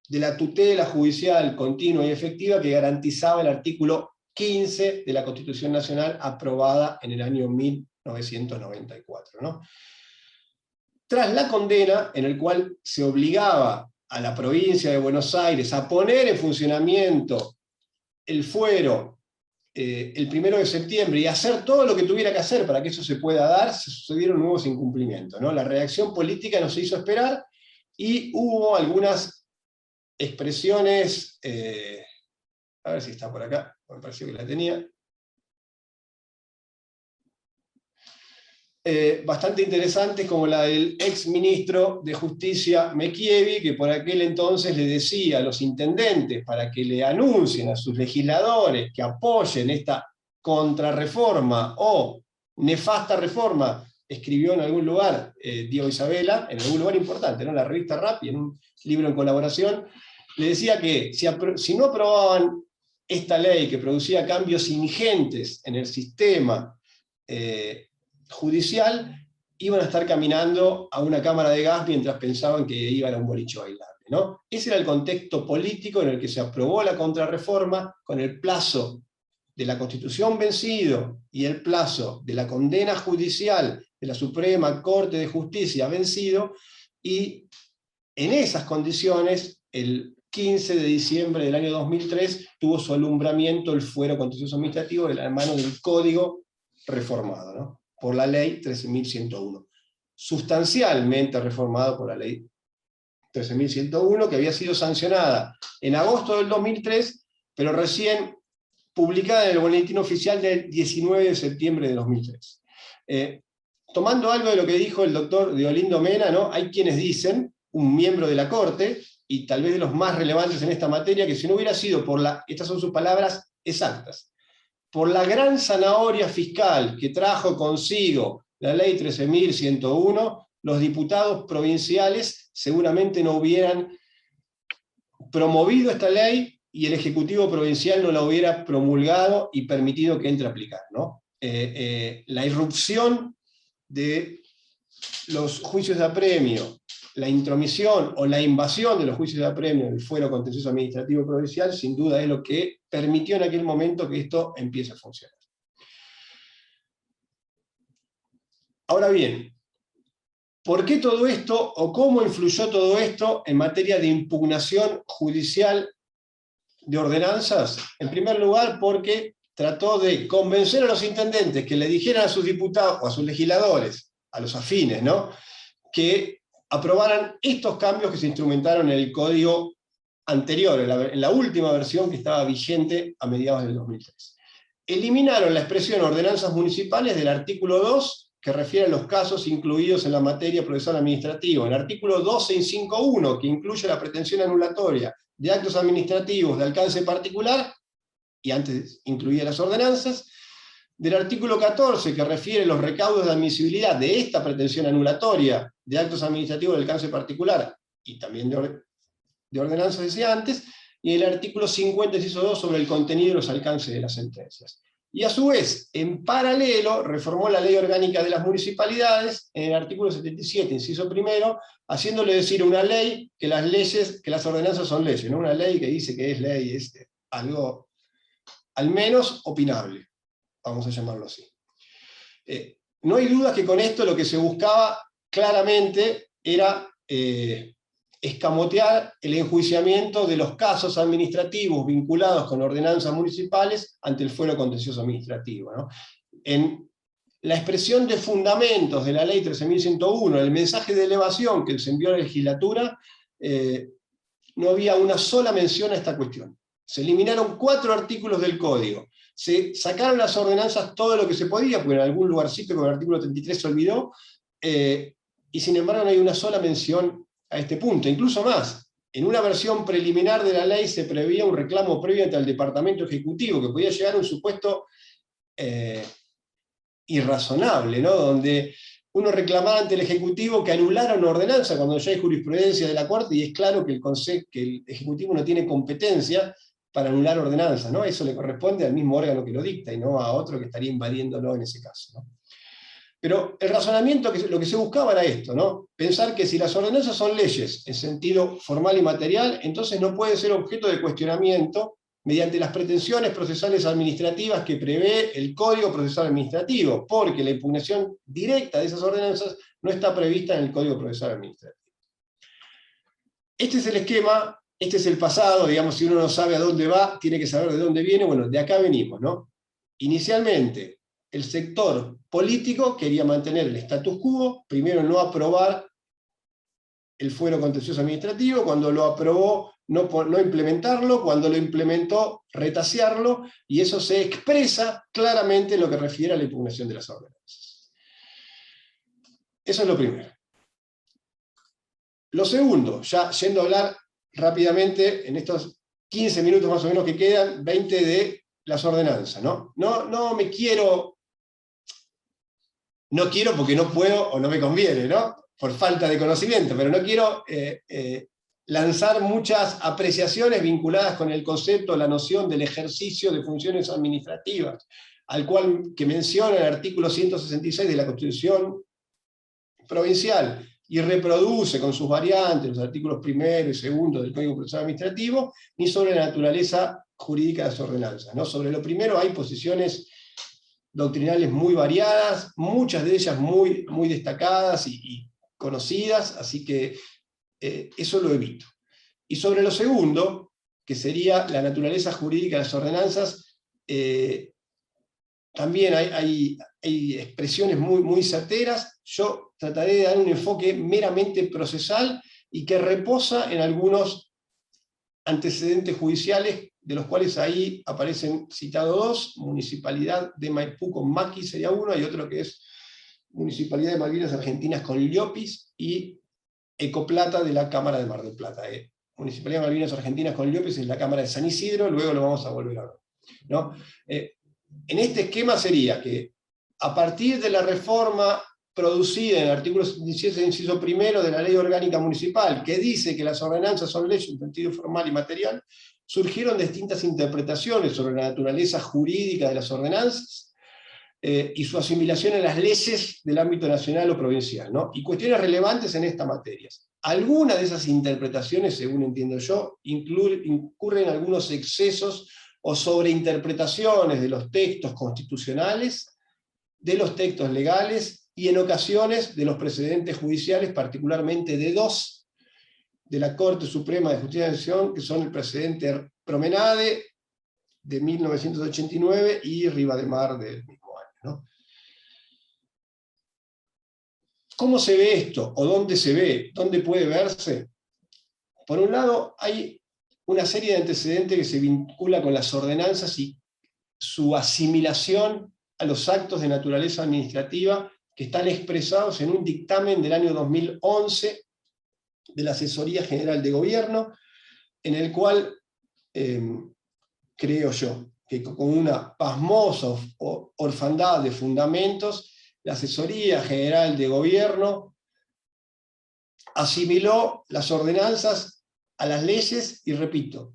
Speaker 4: de la tutela judicial continua y efectiva que garantizaba el artículo 15 de la Constitución Nacional, aprobada en el año 1994, ¿no? Tras la condena, en el cual se obligaba a la provincia de Buenos Aires a poner en funcionamiento el fuero el 1 de septiembre y hacer todo lo que tuviera que hacer para que eso se pueda dar, se sucedieron nuevos incumplimientos, ¿no? La reacción política no se hizo esperar, y hubo algunas expresiones, a ver si está por acá, me pareció que la tenía, bastante interesantes, como la del ex ministro de Justicia Mechievi, que por aquel entonces le decía a los intendentes para que le anuncien a sus legisladores que apoyen esta contrarreforma o nefasta reforma. Escribió en algún lugar Diego Isabela, en algún lugar importante, ¿no? La revista Rap, y en un libro en colaboración, le decía que si no aprobaban esta ley que producía cambios ingentes en el sistema judicial, iban a estar caminando a una cámara de gas mientras pensaban que iban a un boliche bailable, ¿no? Ese era el contexto político en el que se aprobó la contrarreforma, con el plazo de la Constitución vencido y el plazo de la condena judicial de la Suprema Corte de Justicia vencido, y en esas condiciones, el 15 de diciembre del año 2003, tuvo su alumbramiento el fuero contencioso administrativo de la mano del Código reformado, ¿no? Por la Ley 13.101. Sustancialmente reformado por la Ley 13.101, que había sido sancionada en agosto del 2003, pero recién publicada en el Boletín Oficial del 19 de septiembre de 2003. Tomando algo de lo que dijo el doctor Deolindo Mena, ¿no? Hay quienes dicen, un miembro de la Corte, y tal vez de los más relevantes en esta materia, que si no hubiera sido por estas son sus palabras exactas, por la gran zanahoria fiscal que trajo consigo la Ley 13.101, los diputados provinciales seguramente no hubieran promovido esta ley y el Ejecutivo Provincial no la hubiera promulgado y permitido que entre a aplicar, ¿no? La irrupción de los juicios de apremio, la intromisión o la invasión de los juicios de apremio del fuero contencioso administrativo provincial, sin duda es lo que permitió en aquel momento que esto empiece a funcionar. Ahora bien, ¿por qué todo esto, o cómo influyó todo esto en materia de impugnación judicial de ordenanzas? En primer lugar, porque trató de convencer a los intendentes que le dijeran a sus diputados, o a sus legisladores, a los afines, ¿no?, que aprobaran estos cambios que se instrumentaron en el código anterior, en la última versión que estaba vigente a mediados del 2003. Eliminaron la expresión ordenanzas municipales del artículo 2, que refiere a los casos incluidos en la materia procesal administrativa. El artículo 12.5.1, que incluye la pretensión anulatoria de actos administrativos de alcance particular, y antes incluía las ordenanzas. Del artículo 14, que refiere los recaudos de admisibilidad de esta pretensión anulatoria de actos administrativos de alcance particular, y también de ordenanzas, decía antes, y el artículo 50, inciso 2, sobre el contenido y los alcances de las sentencias. Y a su vez, en paralelo, reformó la Ley Orgánica de las Municipalidades, en el artículo 77, inciso primero, haciéndole decir a una ley que las ordenanzas son leyes, no una ley que dice que es ley, es algo al menos opinable, vamos a llamarlo así. No hay duda que con esto lo que se buscaba claramente era escamotear el enjuiciamiento de los casos administrativos vinculados con ordenanzas municipales ante el fuero contencioso administrativo, ¿no? En la expresión de fundamentos de la Ley 13.101, el mensaje de elevación que se envió a la legislatura, no había una sola mención a esta cuestión. Se eliminaron 4 artículos del código. Se sacaron las ordenanzas todo lo que se podía, porque en algún lugarcito con el artículo 33 se olvidó, y sin embargo no hay una sola mención a este punto. Incluso más, en una versión preliminar de la ley se preveía un reclamo previo ante el Departamento Ejecutivo, que podía llegar a un supuesto irrazonable, ¿no?, donde uno reclamaba ante el Ejecutivo que anulara una ordenanza cuando ya hay jurisprudencia de la Corte, y es claro que el Ejecutivo no tiene competencia para anular ordenanzas, ¿no? Eso le corresponde al mismo órgano que lo dicta, y no a otro que estaría invadiéndolo en ese caso, ¿no? Pero el razonamiento, lo que se buscaba era esto, ¿no? Pensar que si las ordenanzas son leyes en sentido formal y material, entonces no puede ser objeto de cuestionamiento mediante las pretensiones procesales administrativas que prevé el Código Procesal Administrativo, porque la impugnación directa de esas ordenanzas no está prevista en el Código Procesal Administrativo. Este es el esquema. Este es el pasado, digamos, si uno no sabe a dónde va, tiene que saber de dónde viene. Bueno, de acá venimos, ¿no? Inicialmente, el sector político quería mantener el status quo, primero no aprobar el fuero contencioso administrativo, cuando lo aprobó no implementarlo, cuando lo implementó retasearlo, y eso se expresa claramente en lo que refiere a la impugnación de las ordenanzas. Eso es lo primero. Lo segundo, ya yendo a hablar rápidamente, en estos 15 minutos más o menos que quedan, 20 de las ordenanzas, ¿no? No quiero porque no puedo o no me conviene, ¿no?, por falta de conocimiento, pero no quiero lanzar muchas apreciaciones vinculadas con el concepto, la noción del ejercicio de funciones administrativas, al cual que menciona el artículo 166 de la Constitución provincial, y reproduce con sus variantes los artículos 1 y 2 del Código Procesal Administrativo, ni sobre la naturaleza jurídica de las ordenanzas, ¿no? Sobre lo primero hay posiciones doctrinales muy variadas, muchas de ellas muy, muy destacadas y conocidas, así que eso lo evito. Y sobre lo segundo, que sería la naturaleza jurídica de las ordenanzas, también hay expresiones muy, muy certeras. Yo trataré de dar un enfoque meramente procesal y que reposa en algunos antecedentes judiciales, de los cuales ahí aparecen citados dos: Municipalidad de Maipú con Macchi sería uno, y otro que es Municipalidad de Malvinas Argentinas con Llopis, y Ecoplata de la Cámara de Mar del Plata. Municipalidad de Malvinas Argentinas con Llopis es la Cámara de San Isidro, luego lo vamos a volver a ver, ¿no? En este esquema sería que, a partir de la reforma producida en el artículo 77, inciso primero de la Ley Orgánica Municipal, que dice que las ordenanzas son leyes en sentido formal y material, surgieron distintas interpretaciones sobre la naturaleza jurídica de las ordenanzas y su asimilación en las leyes del ámbito nacional o provincial, ¿no? Y cuestiones relevantes en esta materia. Algunas de esas interpretaciones, según entiendo yo, incurren en algunos excesos o sobreinterpretaciones de los textos constitucionales, de los textos legales, y en ocasiones de los precedentes judiciales, particularmente de dos de la Corte Suprema de Justicia de la Nación, que son el precedente Promenade de 1989 y Rivademar del mismo año, ¿no? ¿Cómo se ve esto? ¿O dónde se ve? ¿Dónde puede verse? Por un lado, hay una serie de antecedentes que se vincula con las ordenanzas y su asimilación a los actos de naturaleza administrativa, que están expresados en un dictamen del año 2011 de la Asesoría General de Gobierno, en el cual creo yo que con una pasmosa orfandad de fundamentos, la Asesoría General de Gobierno asimiló las ordenanzas a las leyes, y repito,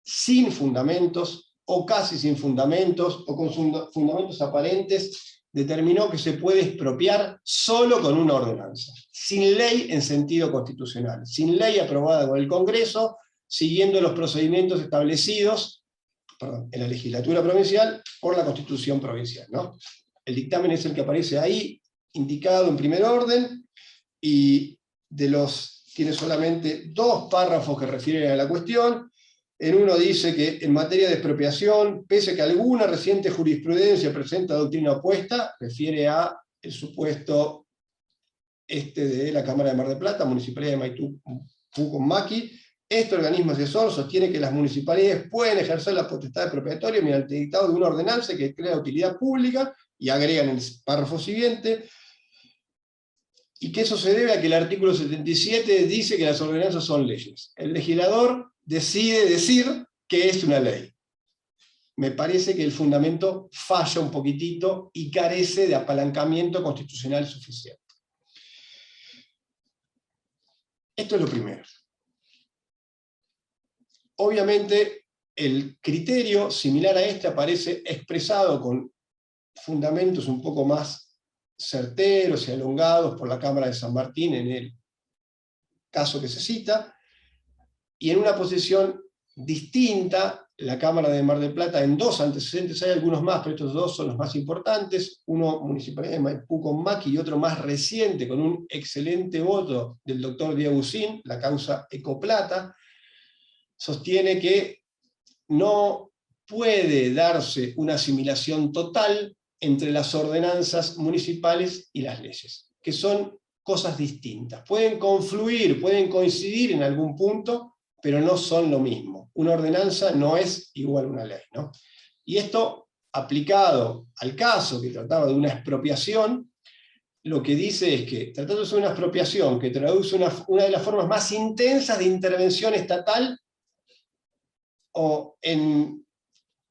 Speaker 4: sin fundamentos, o casi sin fundamentos, o con fundamentos aparentes, determinó que se puede expropiar solo con una ordenanza, sin ley en sentido constitucional, sin ley aprobada por el Congreso, siguiendo los procedimientos establecidos en la legislatura provincial por la Constitución provincial, ¿no? El dictamen es el que aparece ahí, indicado en primer orden, y tiene solamente 2 párrafos que refieren a la cuestión. En uno dice que en materia de expropiación, pese a que alguna reciente jurisprudencia presenta doctrina opuesta, refiere a el supuesto de la Cámara de Mar del Plata, Municipalidad de Maipú con Macchi, este organismo asesor sostiene que las municipalidades pueden ejercer la potestad expropiatoria mediante el dictado de una ordenanza que crea utilidad pública, y agregan en el párrafo siguiente, y que eso se debe a que el artículo 77 dice que las ordenanzas son leyes. El legislador decide decir que es una ley. Me parece que el fundamento falla un poquitito y carece de apalancamiento constitucional suficiente. Esto es lo primero. Obviamente, el criterio similar a este aparece expresado con fundamentos un poco más certeros y elongados por la Cámara de San Martín en el caso que se cita, y en una posición distinta, la Cámara de Mar del Plata, en 2 antecedentes, hay algunos más, pero estos 2 son los más importantes, uno Municipalidad de Maipú con Macchi, y otro más reciente, con un excelente voto del doctor Diego Usín, la causa Ecoplata, sostiene que no puede darse una asimilación total entre las ordenanzas municipales y las leyes, que son cosas distintas. Pueden confluir, pueden coincidir en algún punto, pero no son lo mismo. Una ordenanza no es igual a una ley, ¿no? Y esto, aplicado al caso que trataba de una expropiación, lo que dice es que, tratándose de una expropiación que traduce una de las formas más intensas de intervención estatal o en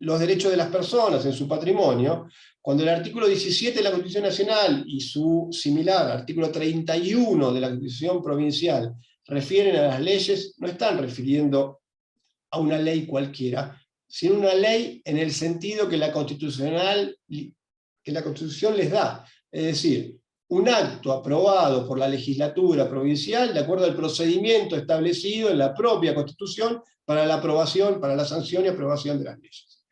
Speaker 4: los derechos de las personas, en su patrimonio, cuando el artículo 17 de la Constitución Nacional y su similar, artículo 31 de la Constitución Provincial, refieren a las leyes, no están refiriendo a una ley cualquiera, sino una ley en el sentido que la Constitución les da. Es decir, un acto aprobado por la legislatura provincial de acuerdo al procedimiento establecido en la propia Constitución para la aprobación, para la sanción y aprobación de las leyes.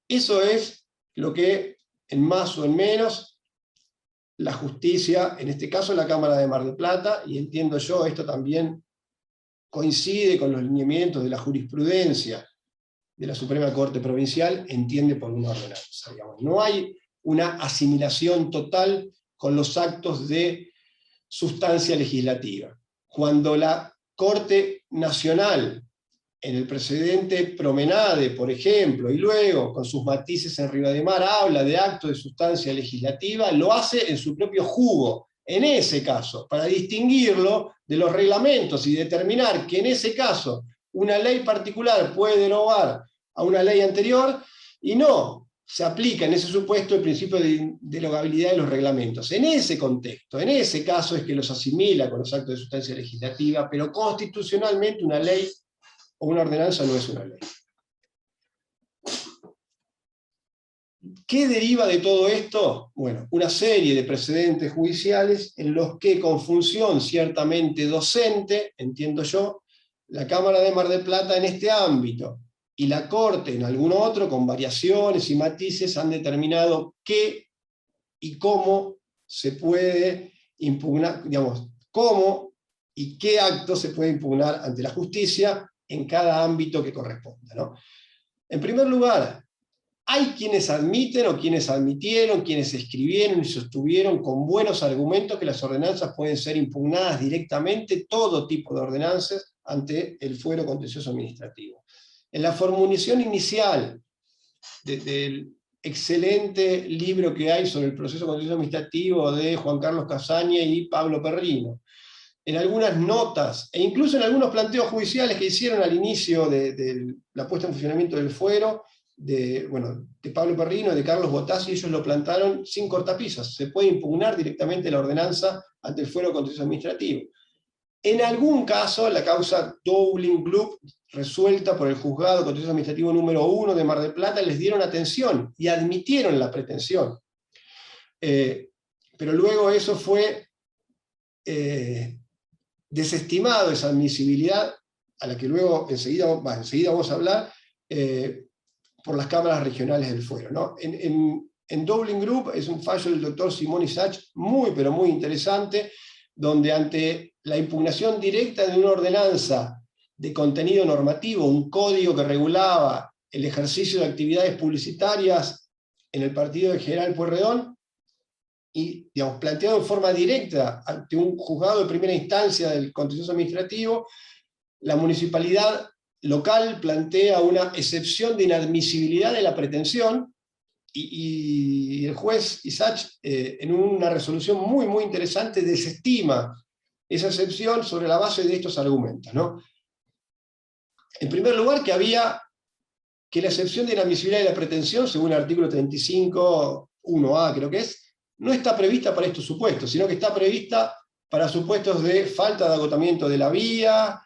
Speaker 4: Eso es lo que, en más o en menos, la justicia, en este caso la Cámara de Mar del Plata, y entiendo yo, esto también coincide con los lineamientos de la jurisprudencia de la Suprema Corte Provincial, entiende por una ordenanza. Digamos. No hay una asimilación total con los actos de sustancia legislativa. Cuando la Corte Nacional, en el precedente Promenade, por ejemplo, y luego con sus matices en Rivademar, habla de actos de sustancia legislativa, lo hace en su propio jugo, en ese caso, para distinguirlo de los reglamentos y determinar que en ese caso una ley particular puede derogar a una ley anterior, y no se aplica en ese supuesto el principio de derogabilidad de los reglamentos. En ese contexto, en ese caso es que los asimila con los actos de sustancia legislativa, pero constitucionalmente una ley o una ordenanza no es una ley. ¿Qué deriva de todo esto? Bueno, una serie de precedentes judiciales en los que, con función ciertamente docente, entiendo yo, la Cámara de Mar del Plata en este ámbito y la Corte en algún otro, con variaciones y matices, han determinado qué y cómo se puede impugnar, digamos, cómo y qué acto se puede impugnar ante la justicia en cada ámbito que corresponda, ¿no? En primer lugar, hay quienes admiten o quienes admitieron, quienes escribieron y sostuvieron con buenos argumentos que las ordenanzas pueden ser impugnadas directamente, todo tipo de ordenanzas, ante el fuero contencioso administrativo. En la formulación inicial del excelente libro que hay sobre el proceso contencioso administrativo de Juan Carlos Casaña y Pablo Perrino, en algunas notas, e incluso en algunos planteos judiciales que hicieron al inicio de la puesta en funcionamiento del fuero, de Pablo Perrino y de Carlos Botassi, ellos lo plantaron sin cortapisas. Se puede impugnar directamente la ordenanza ante el fuero contencioso administrativo. En algún caso, la causa Dowling Group, resuelta por el Juzgado Contencioso Administrativo número 1 de Mar del Plata, les dieron atención y admitieron la pretensión. Pero luego eso fue desestimado, esa admisibilidad, a la que luego enseguida vamos a hablar, por las cámaras regionales del fuero, ¿no? En Dowling Group es un fallo del doctor Simón Isach muy, pero muy interesante, donde ante la impugnación directa de una ordenanza de contenido normativo, un código que regulaba el ejercicio de actividades publicitarias en el partido de General Pueyrredón, y digamos, planteado en forma directa ante un juzgado de primera instancia del contencioso administrativo, la municipalidad local plantea una excepción de inadmisibilidad de la pretensión, y el juez Isach, en una resolución muy, muy interesante, desestima esa excepción sobre la base de estos argumentos, ¿no? En primer lugar, que la excepción de inadmisibilidad de la pretensión, según el artículo 35, 1A creo que es, no está prevista para estos supuestos, sino que está prevista para supuestos de falta de agotamiento de la vía,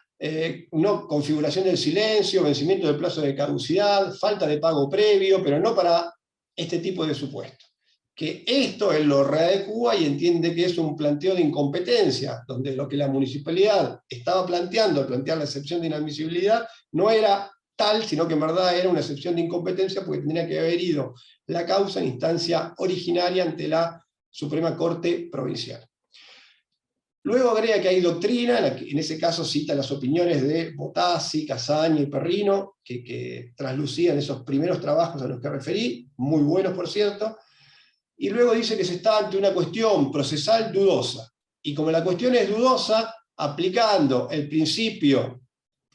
Speaker 4: no configuración del silencio, vencimiento del plazo de caducidad, falta de pago previo, pero no para este tipo de supuestos. Que esto él lo readecúa y entiende que es un planteo de incompetencia, donde lo que la municipalidad estaba planteando al plantear la excepción de inadmisibilidad no era tal, sino que en verdad era una excepción de incompetencia, porque tendría que haber ido la causa en instancia originaria ante la Suprema Corte Provincial. Luego agrega que hay doctrina, en ese caso cita las opiniones de Botassi, Casaña y Perrino, que traslucían esos primeros trabajos a los que referí, muy buenos por cierto, y luego dice que se está ante una cuestión procesal dudosa, y como la cuestión es dudosa, aplicando el principio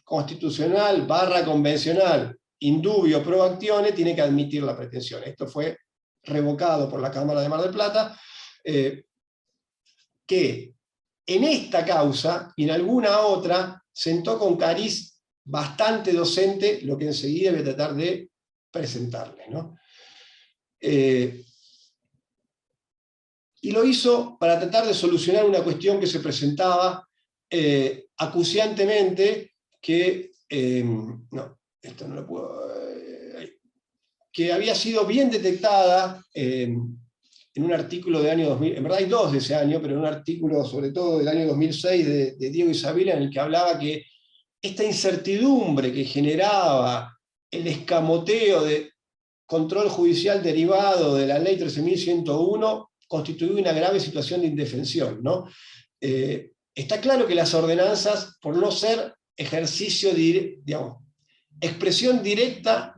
Speaker 4: constitucional / convencional, indubio pro actione, tiene que admitir la pretensión. Esto fue revocado por la Cámara de Mar del Plata, que en esta causa y en alguna otra sentó con cariz bastante docente, lo que enseguida voy a tratar de presentarles, ¿no? Y lo hizo para tratar de solucionar una cuestión que se presentaba acuciantemente que, no, esto no lo puedo, que había sido bien detectada en un artículo del año 2000, en verdad hay dos de ese año, pero en un artículo sobre todo del año 2006 de Diego Isabela, en el que hablaba que esta incertidumbre que generaba el escamoteo de control judicial derivado de la ley 13.101 constituía una grave situación de indefensión, ¿no? Está claro que las ordenanzas, por no ser ejercicio, digamos, expresión directa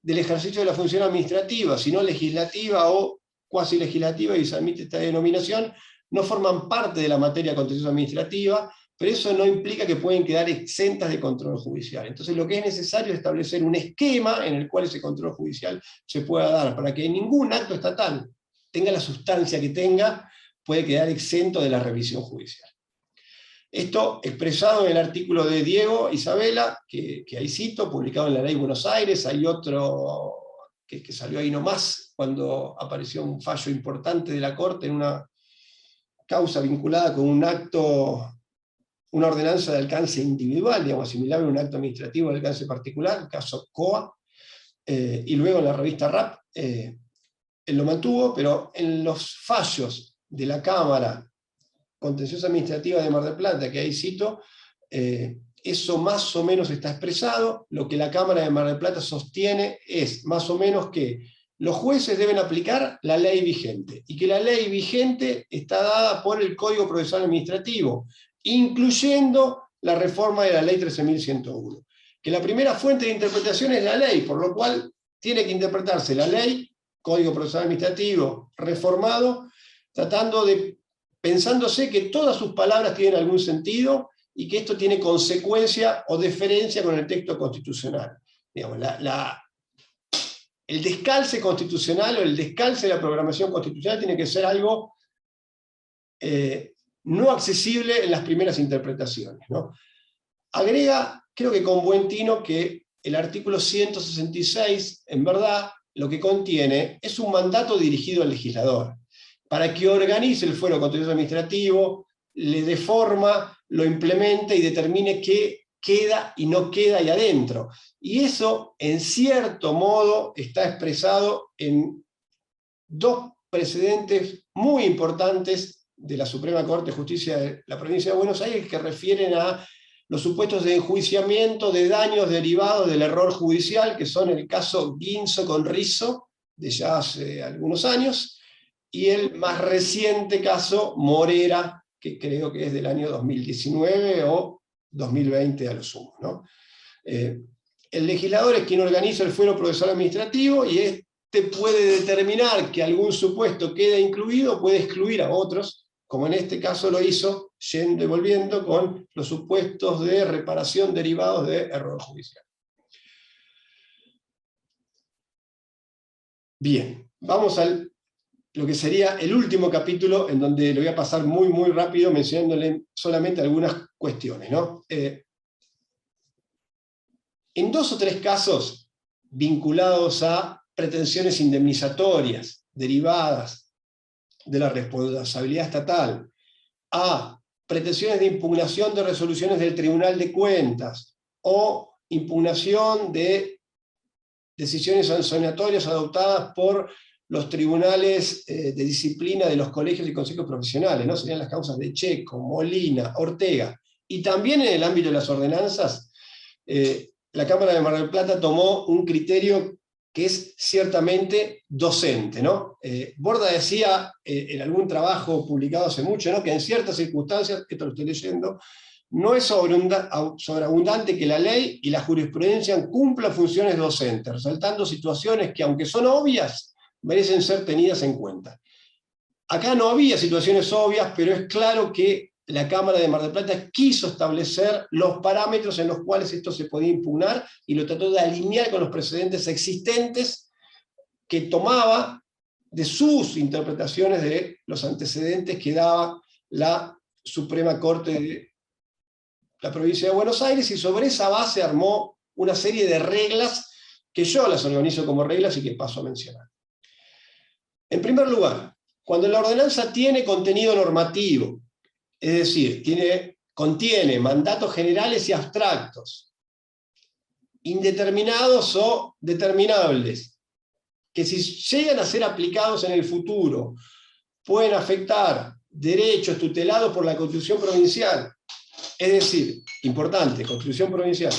Speaker 4: del ejercicio de la función administrativa, sino legislativa o cuasi legislativa, y se admite esta denominación, no forman parte de la materia contenciosa administrativa, pero eso no implica que pueden quedar exentas de control judicial. Entonces lo que es necesario es establecer un esquema en el cual ese control judicial se pueda dar, para que ningún acto estatal, tenga la sustancia que tenga, puede quedar exento de la revisión judicial. Esto expresado en el artículo de Diego Isabela, que ahí cito, publicado en la Ley Buenos Aires. Hay otro que salió ahí nomás, cuando apareció un fallo importante de la Corte en una causa vinculada con un acto, una ordenanza de alcance individual, digamos, similar a un acto administrativo de alcance particular, el caso COA, y luego en la revista RAP, él lo mantuvo, pero en los fallos de la Cámara Contenciosa Administrativa de Mar del Plata, que ahí cito, eso más o menos está expresado. Lo que la Cámara de Mar del Plata sostiene es más o menos que los jueces deben aplicar la ley vigente, y que la ley vigente está dada por el Código Procesal Administrativo, incluyendo la reforma de la ley 13.101. Que la primera fuente de interpretación es la ley, por lo cual tiene que interpretarse la ley, Código Procesal Administrativo reformado, pensándose que todas sus palabras tienen algún sentido, y que esto tiene consecuencia o deferencia con el texto constitucional. Digamos, el descalce constitucional o el descalce de la programación constitucional tiene que ser algo no accesible en las primeras interpretaciones, ¿no? Agrega, creo que con buen tino, que el artículo 166, en verdad, lo que contiene es un mandato dirigido al legislador, para que organice el fuero contencioso administrativo, le dé forma, lo implemente y determine qué queda y no queda ahí adentro. Y eso, en cierto modo, está expresado en dos precedentes muy importantes de la Suprema Corte de Justicia de la Provincia de Buenos Aires, que refieren a los supuestos de enjuiciamiento de daños derivados del error judicial, que son el caso Guinzo con Rizzo, de ya hace algunos años, y el más reciente caso Morera, que creo que es del año 2019 o 2020 a lo sumo, ¿no? El legislador es quien organiza el fuero procesal administrativo, y este puede determinar que algún supuesto queda incluido, puede excluir a otros, como en este caso lo hizo, yendo y volviendo con los supuestos de reparación derivados de error judicial. Bien, vamos a lo que sería el último capítulo, en donde lo voy a pasar muy, muy rápido, mencionándole solamente algunas cuestiones, ¿no? En dos o tres casos vinculados a pretensiones indemnizatorias derivadas de la responsabilidad estatal, a pretensiones de impugnación de resoluciones del Tribunal de Cuentas, o impugnación de decisiones sancionatorias adoptadas por los tribunales de disciplina de los colegios y consejos profesionales, ¿no? Serían las causas de Checo, Molina, Ortega. Y también en el ámbito de las ordenanzas, la Cámara de Mar del Plata tomó un criterio que es ciertamente docente, ¿no? Borda decía en algún trabajo publicado hace mucho, ¿no?, que en ciertas circunstancias, esto lo estoy leyendo, no es sobreabundante que la ley y la jurisprudencia cumplan funciones docentes, resaltando situaciones que, aunque son obvias, merecen ser tenidas en cuenta. Acá no había situaciones obvias, pero es claro que la Cámara de Mar del Plata quiso establecer los parámetros en los cuales esto se podía impugnar, y lo trató de alinear con los precedentes existentes que tomaba de sus interpretaciones de los antecedentes que daba la Suprema Corte de la Provincia de Buenos Aires, y sobre esa base armó una serie de reglas que yo las organizo como reglas y que paso a mencionar. En primer lugar, cuando la ordenanza tiene contenido normativo, es decir, tiene contiene mandatos generales y abstractos, indeterminados o determinables, que si llegan a ser aplicados en el futuro, pueden afectar derechos tutelados por la Constitución provincial. Es decir, importante, Constitución provincial.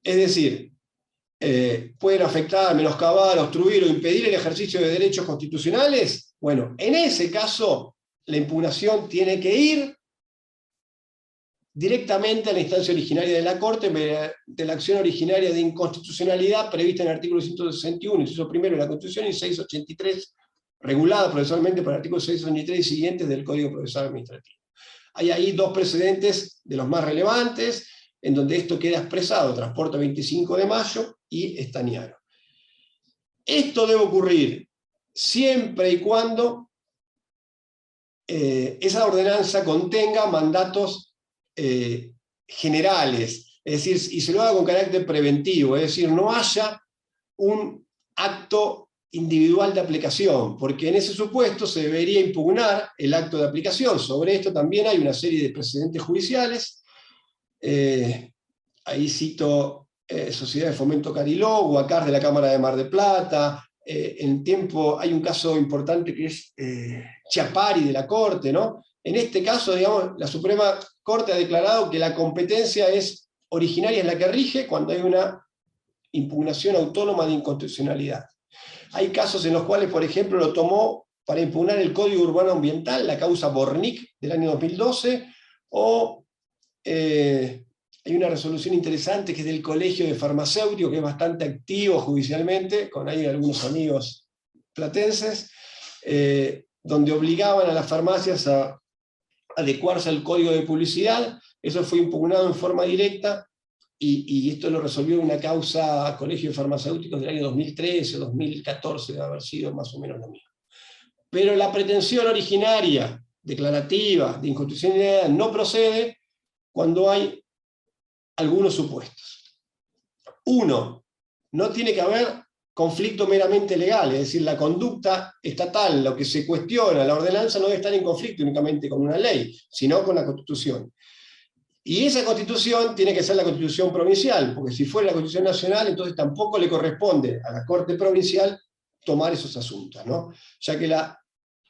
Speaker 4: Es decir, pueden afectar, menoscabar, obstruir o impedir el ejercicio de derechos constitucionales. Bueno, en ese caso, la impugnación tiene que ir directamente a la instancia originaria de la Corte de la acción originaria de inconstitucionalidad prevista en el artículo 161, inciso primero de la Constitución, y 683, regulada procesalmente por el artículo 683 y siguientes del Código Procesal Administrativo. Hay ahí dos precedentes de los más relevantes, en donde esto queda expresado: Transporte 25 de Mayo y Estañaro. Esto debe ocurrir siempre y cuando esa ordenanza contenga mandatos generales, es decir, y se lo haga con carácter preventivo, es decir, no haya un acto individual de aplicación, porque en ese supuesto se debería impugnar el acto de aplicación. Sobre esto también hay una serie de precedentes judiciales. Ahí cito Sociedad de Fomento Cariló, Huacar de la Cámara de Mar del Plata. En tiempo hay un caso importante que es Chiapari de la Corte, ¿no? En este caso, digamos, la Suprema Corte ha declarado que la competencia es originaria, es la que rige cuando hay una impugnación autónoma de inconstitucionalidad. Hay casos en los cuales, por ejemplo, lo tomó para impugnar el Código Urbano Ambiental, la causa Bornick del año 2012, o hay una resolución interesante que es del Colegio de Farmacéuticos, que es bastante activo judicialmente, con ahí algunos amigos platenses, donde obligaban a las farmacias a adecuarse al Código de Publicidad. Eso fue impugnado en forma directa, y esto lo resolvió una causa Colegio de Farmacéuticos del año 2013 o 2014, debe haber sido más o menos lo mismo. Pero la pretensión originaria, declarativa, de inconstitucionalidad no procede cuando hay algunos supuestos. Uno, no tiene que haber conflicto meramente legal, es decir, la conducta estatal, lo que se cuestiona, la ordenanza no debe estar en conflicto únicamente con una ley, sino con la Constitución. Y esa Constitución tiene que ser la Constitución provincial, porque si fuera la Constitución nacional, entonces tampoco le corresponde a la Corte provincial tomar esos asuntos, ¿no? Ya que la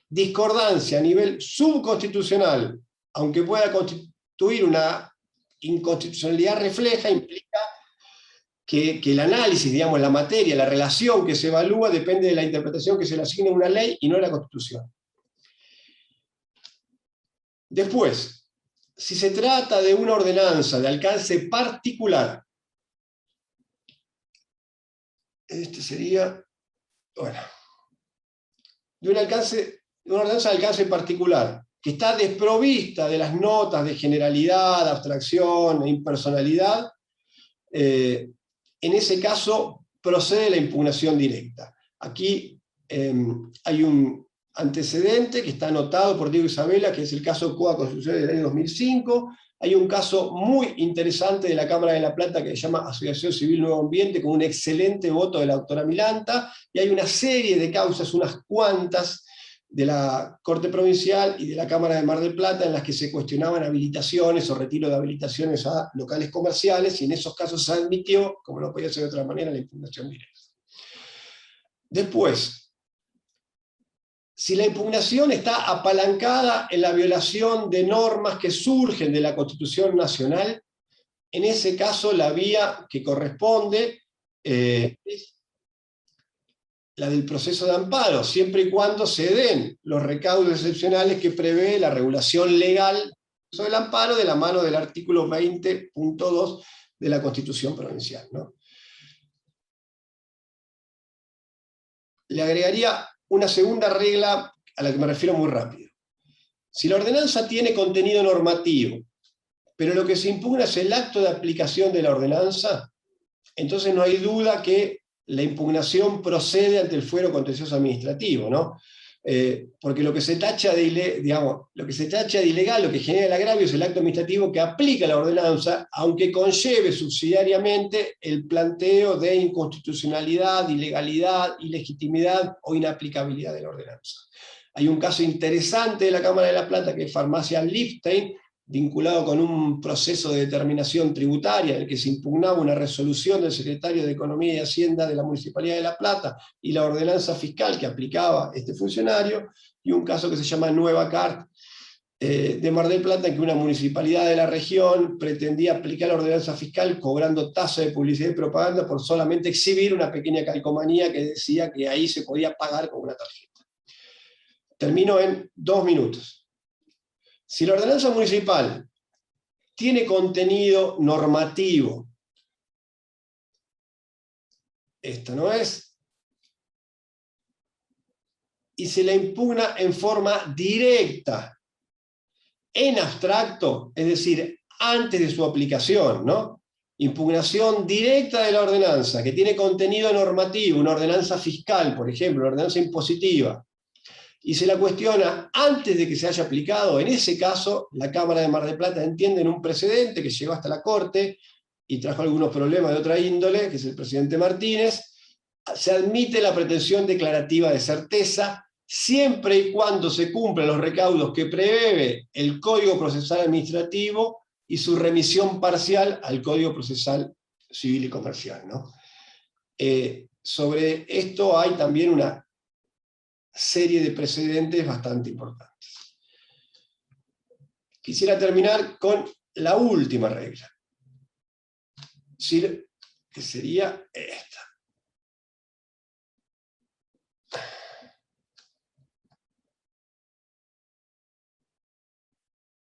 Speaker 4: discordancia a nivel subconstitucional, aunque pueda constituir una inconstitucionalidad refleja, implica que el análisis, digamos, la materia, la relación que se evalúa depende de la interpretación que se le asigne a una ley y no a la Constitución. Después, si se trata de una ordenanza de alcance particular, este sería, bueno, de una ordenanza de alcance particular, que está desprovista de las notas de generalidad, abstracción e impersonalidad, en ese caso procede la impugnación directa. Aquí hay un antecedente que está anotado por Diego Isabela, que es el caso Coa Constitución del año 2005. Hay un caso muy interesante de la Cámara de La Plata que se llama Asociación Civil Nuevo Ambiente, con un excelente voto de la doctora Milanta, y hay una serie de causas, unas cuantas, de la Corte Provincial y de la Cámara de Mar del Plata, en las que se cuestionaban habilitaciones o retiro de habilitaciones a locales comerciales, y en esos casos se admitió, como no podía ser de otra manera, la impugnación directa. Después, si la impugnación está apalancada en la violación de normas que surgen de la Constitución Nacional, en ese caso la vía que corresponde es la del proceso de amparo, siempre y cuando se den los recaudos excepcionales que prevé la regulación legal del amparo de la mano del artículo 20.2 de la Constitución Provincial, ¿no? Le agregaría una segunda regla a la que me refiero muy rápido. Si la ordenanza tiene contenido normativo, pero lo que se impugna es el acto de aplicación de la ordenanza, entonces no hay duda que la impugnación procede ante el fuero contencioso administrativo, ¿no? Porque lo que se tacha de ilegal, lo que genera el agravio, es el acto administrativo que aplica la ordenanza, aunque conlleve subsidiariamente el planteo de inconstitucionalidad, ilegalidad, ilegitimidad o inaplicabilidad de la ordenanza. Hay un caso interesante de la Cámara de La Plata, que es Farmacia Lifstein, vinculado con un proceso de determinación tributaria en el que se impugnaba una resolución del secretario de Economía y Hacienda de la Municipalidad de La Plata y la ordenanza fiscal que aplicaba este funcionario, y un caso que se llama Nueva Cart de Mar del Plata, en que una municipalidad de la región pretendía aplicar la ordenanza fiscal cobrando tasa de publicidad y propaganda por solamente exhibir una pequeña calcomanía que decía que ahí se podía pagar con una tarjeta. Termino en 2 minutos. Si la ordenanza municipal tiene contenido normativo, esto no es, y se la impugna en forma directa, en abstracto, es decir, antes de su aplicación, ¿no? Impugnación directa de la ordenanza, que tiene contenido normativo, una ordenanza fiscal, por ejemplo, una ordenanza impositiva, y se la cuestiona antes de que se haya aplicado. En ese caso, la Cámara de Mar del Plata entiende en un precedente que llegó hasta la Corte y trajo algunos problemas de otra índole, que es el presidente Martínez, se admite la pretensión declarativa de certeza siempre y cuando se cumplan los recaudos que prevé el Código Procesal Administrativo y su remisión parcial al Código Procesal Civil y Comercial, ¿no? Sobre esto hay también una serie de precedentes bastante importantes. Quisiera terminar con la última regla, que sería esta.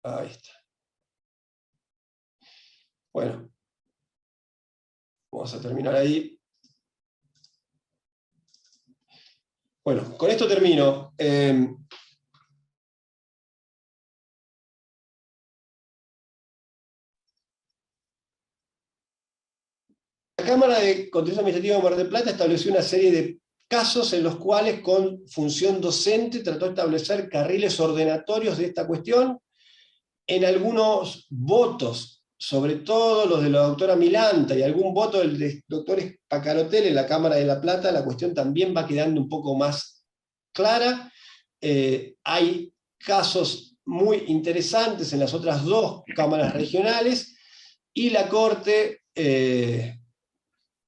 Speaker 4: Ahí está. Bueno, vamos a terminar ahí. Bueno, con esto termino. La Cámara de Contencioso Administrativo de Mar del Plata estableció una serie de casos en los cuales, con función docente, trató de establecer carriles ordenatorios de esta cuestión. En algunos votos, sobre todo los de la doctora Milanta y algún voto del doctor Pacarotel en la Cámara de La Plata, la cuestión también va quedando un poco más clara. Hay casos muy interesantes en las otras 2 cámaras regionales, y la Corte,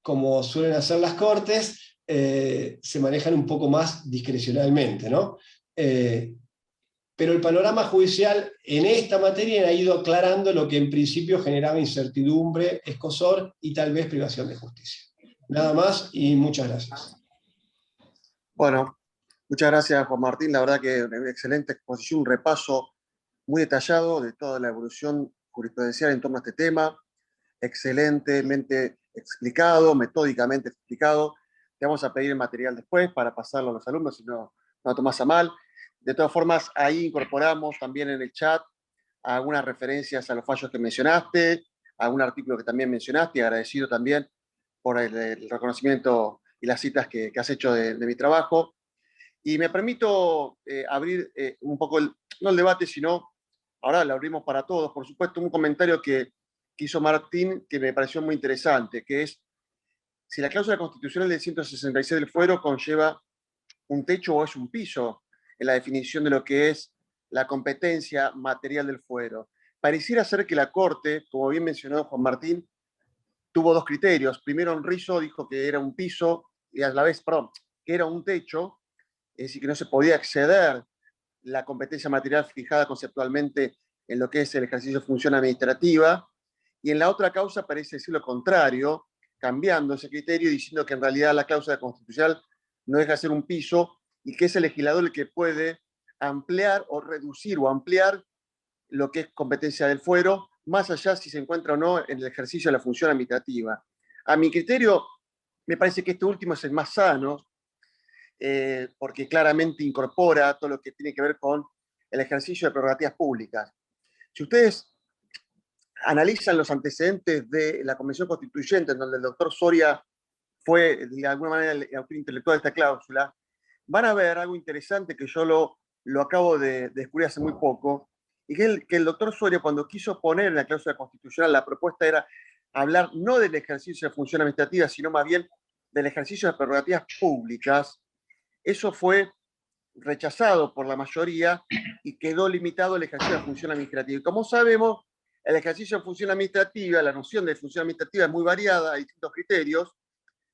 Speaker 4: como suelen hacer las Cortes, se manejan un poco más discrecionalmente, ¿no? Pero el panorama judicial en esta materia ha ido aclarando lo que en principio generaba incertidumbre, escozor y tal vez privación de justicia. Nada más y muchas gracias.
Speaker 3: Bueno, muchas gracias, Juan Martín. La verdad que una excelente exposición, un repaso muy detallado de toda la evolución jurisprudencial en torno a este tema. Excelentemente explicado, metódicamente explicado. Te vamos a pedir el material después para pasarlo a los alumnos, si no lo tomás a mal. De todas formas, ahí incorporamos también en el chat algunas referencias a los fallos que mencionaste, a algún artículo que también mencionaste, y agradecido también por el reconocimiento y las citas que has hecho de mi trabajo. Y me permito abrir un poco, no el debate, sino, ahora lo abrimos para todos, por supuesto, un comentario que hizo Martín que me pareció muy interesante, que es si la cláusula constitucional del 166 del fuero conlleva un techo o es un piso en la definición de lo que es la competencia material del fuero. Pareciera ser que la Corte, como bien mencionó Juan Martín, tuvo 2 criterios. Primero, Enrizo dijo que era un piso y a la vez, que era un techo, es decir, que no se podía exceder la competencia material fijada conceptualmente en lo que es el ejercicio de función administrativa. Y en la otra causa parece decir lo contrario, cambiando ese criterio y diciendo que en realidad la cláusula constitucional no deja de ser un piso y que es el legislador el que puede ampliar o reducir o ampliar lo que es competencia del fuero, más allá si se encuentra o no en el ejercicio de la función administrativa. A mi criterio, me parece que este último es el más sano, porque claramente incorpora todo lo que tiene que ver con el ejercicio de prerrogativas públicas. Si ustedes analizan los antecedentes de la Convención Constituyente, en donde el doctor Soria fue de alguna manera el autor intelectual de esta cláusula, van a ver algo interesante que yo lo acabo de descubrir hace muy poco, y que el doctor Soria, cuando quiso poner en la cláusula constitucional, la propuesta era hablar no del ejercicio de función administrativa, sino más bien del ejercicio de prerrogativas públicas. Eso fue rechazado por la mayoría y quedó limitado el ejercicio de la función administrativa. Y como sabemos, el ejercicio de función administrativa, la noción de función administrativa es muy variada, hay distintos criterios,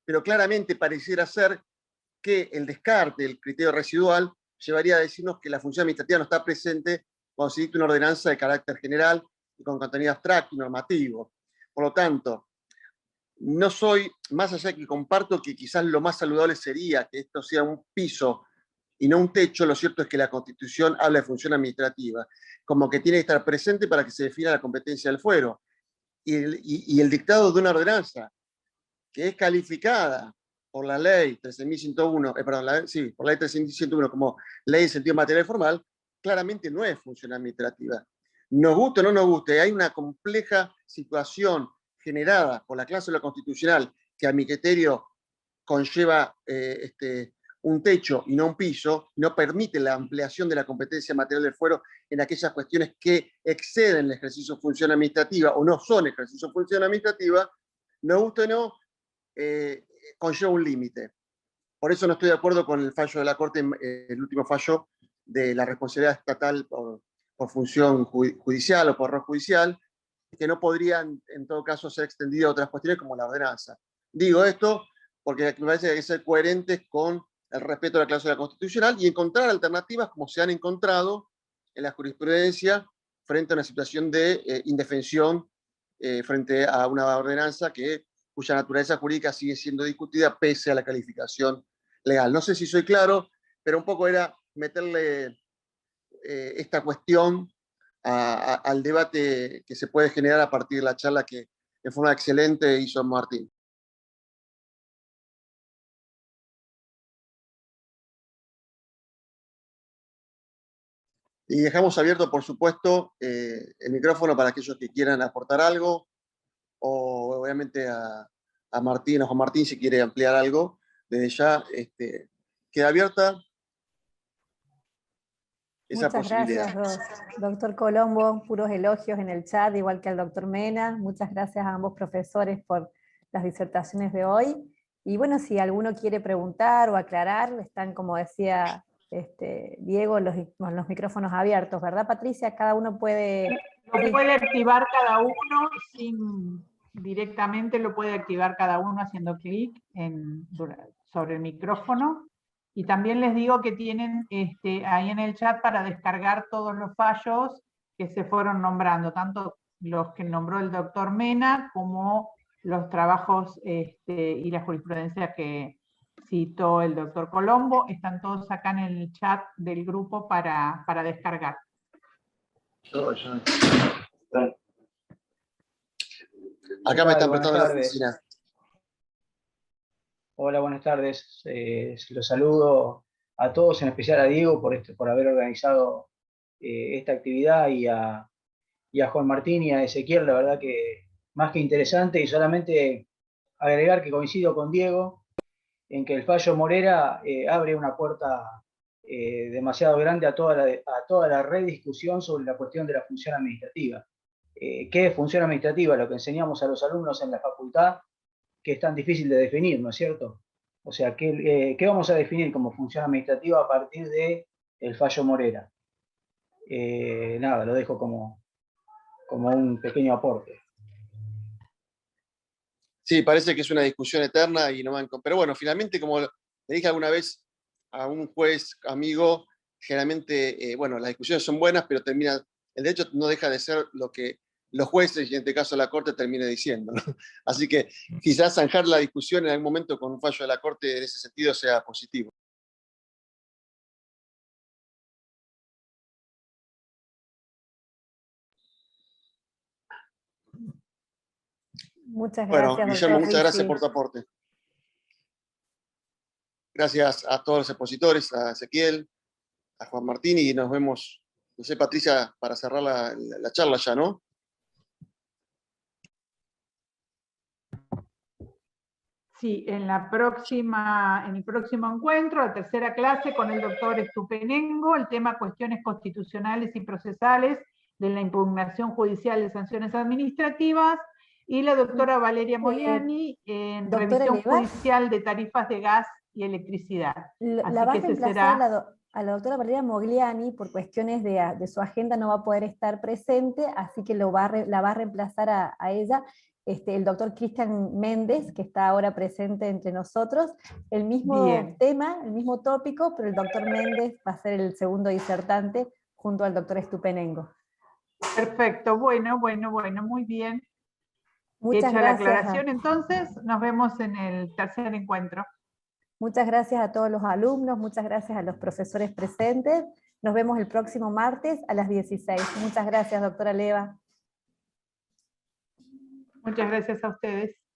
Speaker 3: pero claramente pareciera ser que el descarte, el criterio residual, llevaría a decirnos que la función administrativa no está presente cuando se dicta una ordenanza de carácter general y con contenido abstracto y normativo. Por lo tanto, no soy, más allá de que comparto que quizás lo más saludable sería que esto sea un piso y no un techo, lo cierto es que la Constitución habla de función administrativa, como que tiene que estar presente para que se defina la competencia del fuero. Y el dictado de una ordenanza que es calificada por la ley 13.101, por la ley 13.101 como ley de sentido material y formal, claramente no es función administrativa. Nos guste o no nos guste, hay una compleja situación generada por la cláusula constitucional que a mi criterio conlleva un techo y no un piso, no permite la ampliación de la competencia material del fuero en aquellas cuestiones que exceden el ejercicio de función administrativa o no son ejercicio de función administrativa, nos guste o no, conlleva un límite. Por eso no estoy de acuerdo con el fallo de la Corte, el último fallo de la responsabilidad estatal por función judicial o por error judicial, que no podrían en todo caso ser extendidas a otras cuestiones como la ordenanza. Digo esto porque me parece que hay que ser coherentes con el respeto a la cláusula constitucional y encontrar alternativas como se han encontrado en la jurisprudencia frente a una situación de indefensión frente a una ordenanza cuya naturaleza jurídica sigue siendo discutida pese a la calificación legal. No sé si soy claro, pero un poco era meterle esta cuestión al debate que se puede generar a partir de la charla que de forma excelente hizo Martín. Y dejamos abierto, por supuesto, el micrófono para aquellos que quieran aportar algo, o obviamente a Martín o Juan Martín si quiere ampliar algo. Desde ya queda abierta esa posibilidad.
Speaker 5: Muchas gracias, doctor Colombo. Puros elogios en el chat, igual que al doctor Mena. Muchas gracias a ambos profesores por las disertaciones de hoy. Y bueno, si alguno quiere preguntar o aclarar, están, como decía Diego, los micrófonos abiertos, ¿verdad, Patricia? Cada uno puede...
Speaker 1: Lo puede activar cada uno, directamente lo puede activar cada uno haciendo clic sobre el micrófono. Y también les digo que tienen ahí en el chat para descargar todos los fallos que se fueron nombrando, tanto los que nombró el doctor Mena como los trabajos y la jurisprudencia que citó el doctor Colombo. Están todos acá en el chat del grupo para descargar.
Speaker 3: Acá me están prestando la oficina.
Speaker 6: Hola, buenas tardes. Los saludo a todos, en especial a Diego por haber organizado esta actividad, y a Juan Martín y a Ezequiel, la verdad que más que interesante, y solamente agregar que coincido con Diego en que el fallo Morera abre una puerta demasiado grande a toda la rediscusión sobre la cuestión de la función administrativa. ¿Qué es función administrativa? Lo que enseñamos a los alumnos en la facultad, que es tan difícil de definir, ¿no es cierto? O sea, ¿qué vamos a definir como función administrativa a partir del fallo Morera? Nada, lo dejo como un pequeño aporte.
Speaker 3: Sí, parece que es una discusión eterna y no van con... Pero bueno, finalmente, como le dije alguna vez a un juez amigo, generalmente, bueno, las discusiones son buenas, pero el derecho no deja de ser lo que los jueces, y en este caso la Corte, termine diciendo, ¿no? Así que quizás zanjar la discusión en algún momento con un fallo de la Corte en ese sentido sea positivo.
Speaker 5: Muchas gracias,
Speaker 3: bueno, Guillermo, muchas gracias
Speaker 5: Rizzi
Speaker 3: por tu aporte. Gracias a todos los expositores, a Ezequiel, a Juan Martín, y nos vemos, no sé, Patricia, para cerrar la charla ya, ¿no?
Speaker 1: Sí, en el próximo encuentro, la tercera clase con el doctor Estupenengo, el tema cuestiones constitucionales y procesales de la impugnación judicial de sanciones administrativas, y la doctora Valeria Moliani en revisión judicial de tarifas de gas y electricidad.
Speaker 5: ¿La vas a reemplazar a la doctora Valeria Mogliani, por cuestiones de su agenda, no va a poder estar presente, así que la va a reemplazar a ella el doctor Cristian Méndez, que está ahora presente entre nosotros. El mismo
Speaker 1: Bien.
Speaker 5: tema, el mismo tópico, pero el doctor Méndez va a ser el segundo disertante junto al doctor Estupenengo.
Speaker 1: Perfecto, bueno, muy bien.
Speaker 5: Muchas
Speaker 1: Hecha la
Speaker 5: gracias.
Speaker 1: aclaración, entonces, nos vemos en el tercer encuentro.
Speaker 5: Muchas gracias a todos los alumnos, muchas gracias a los profesores presentes. Nos vemos el próximo martes a las 16. Muchas gracias, doctora Leva.
Speaker 1: Muchas gracias a ustedes.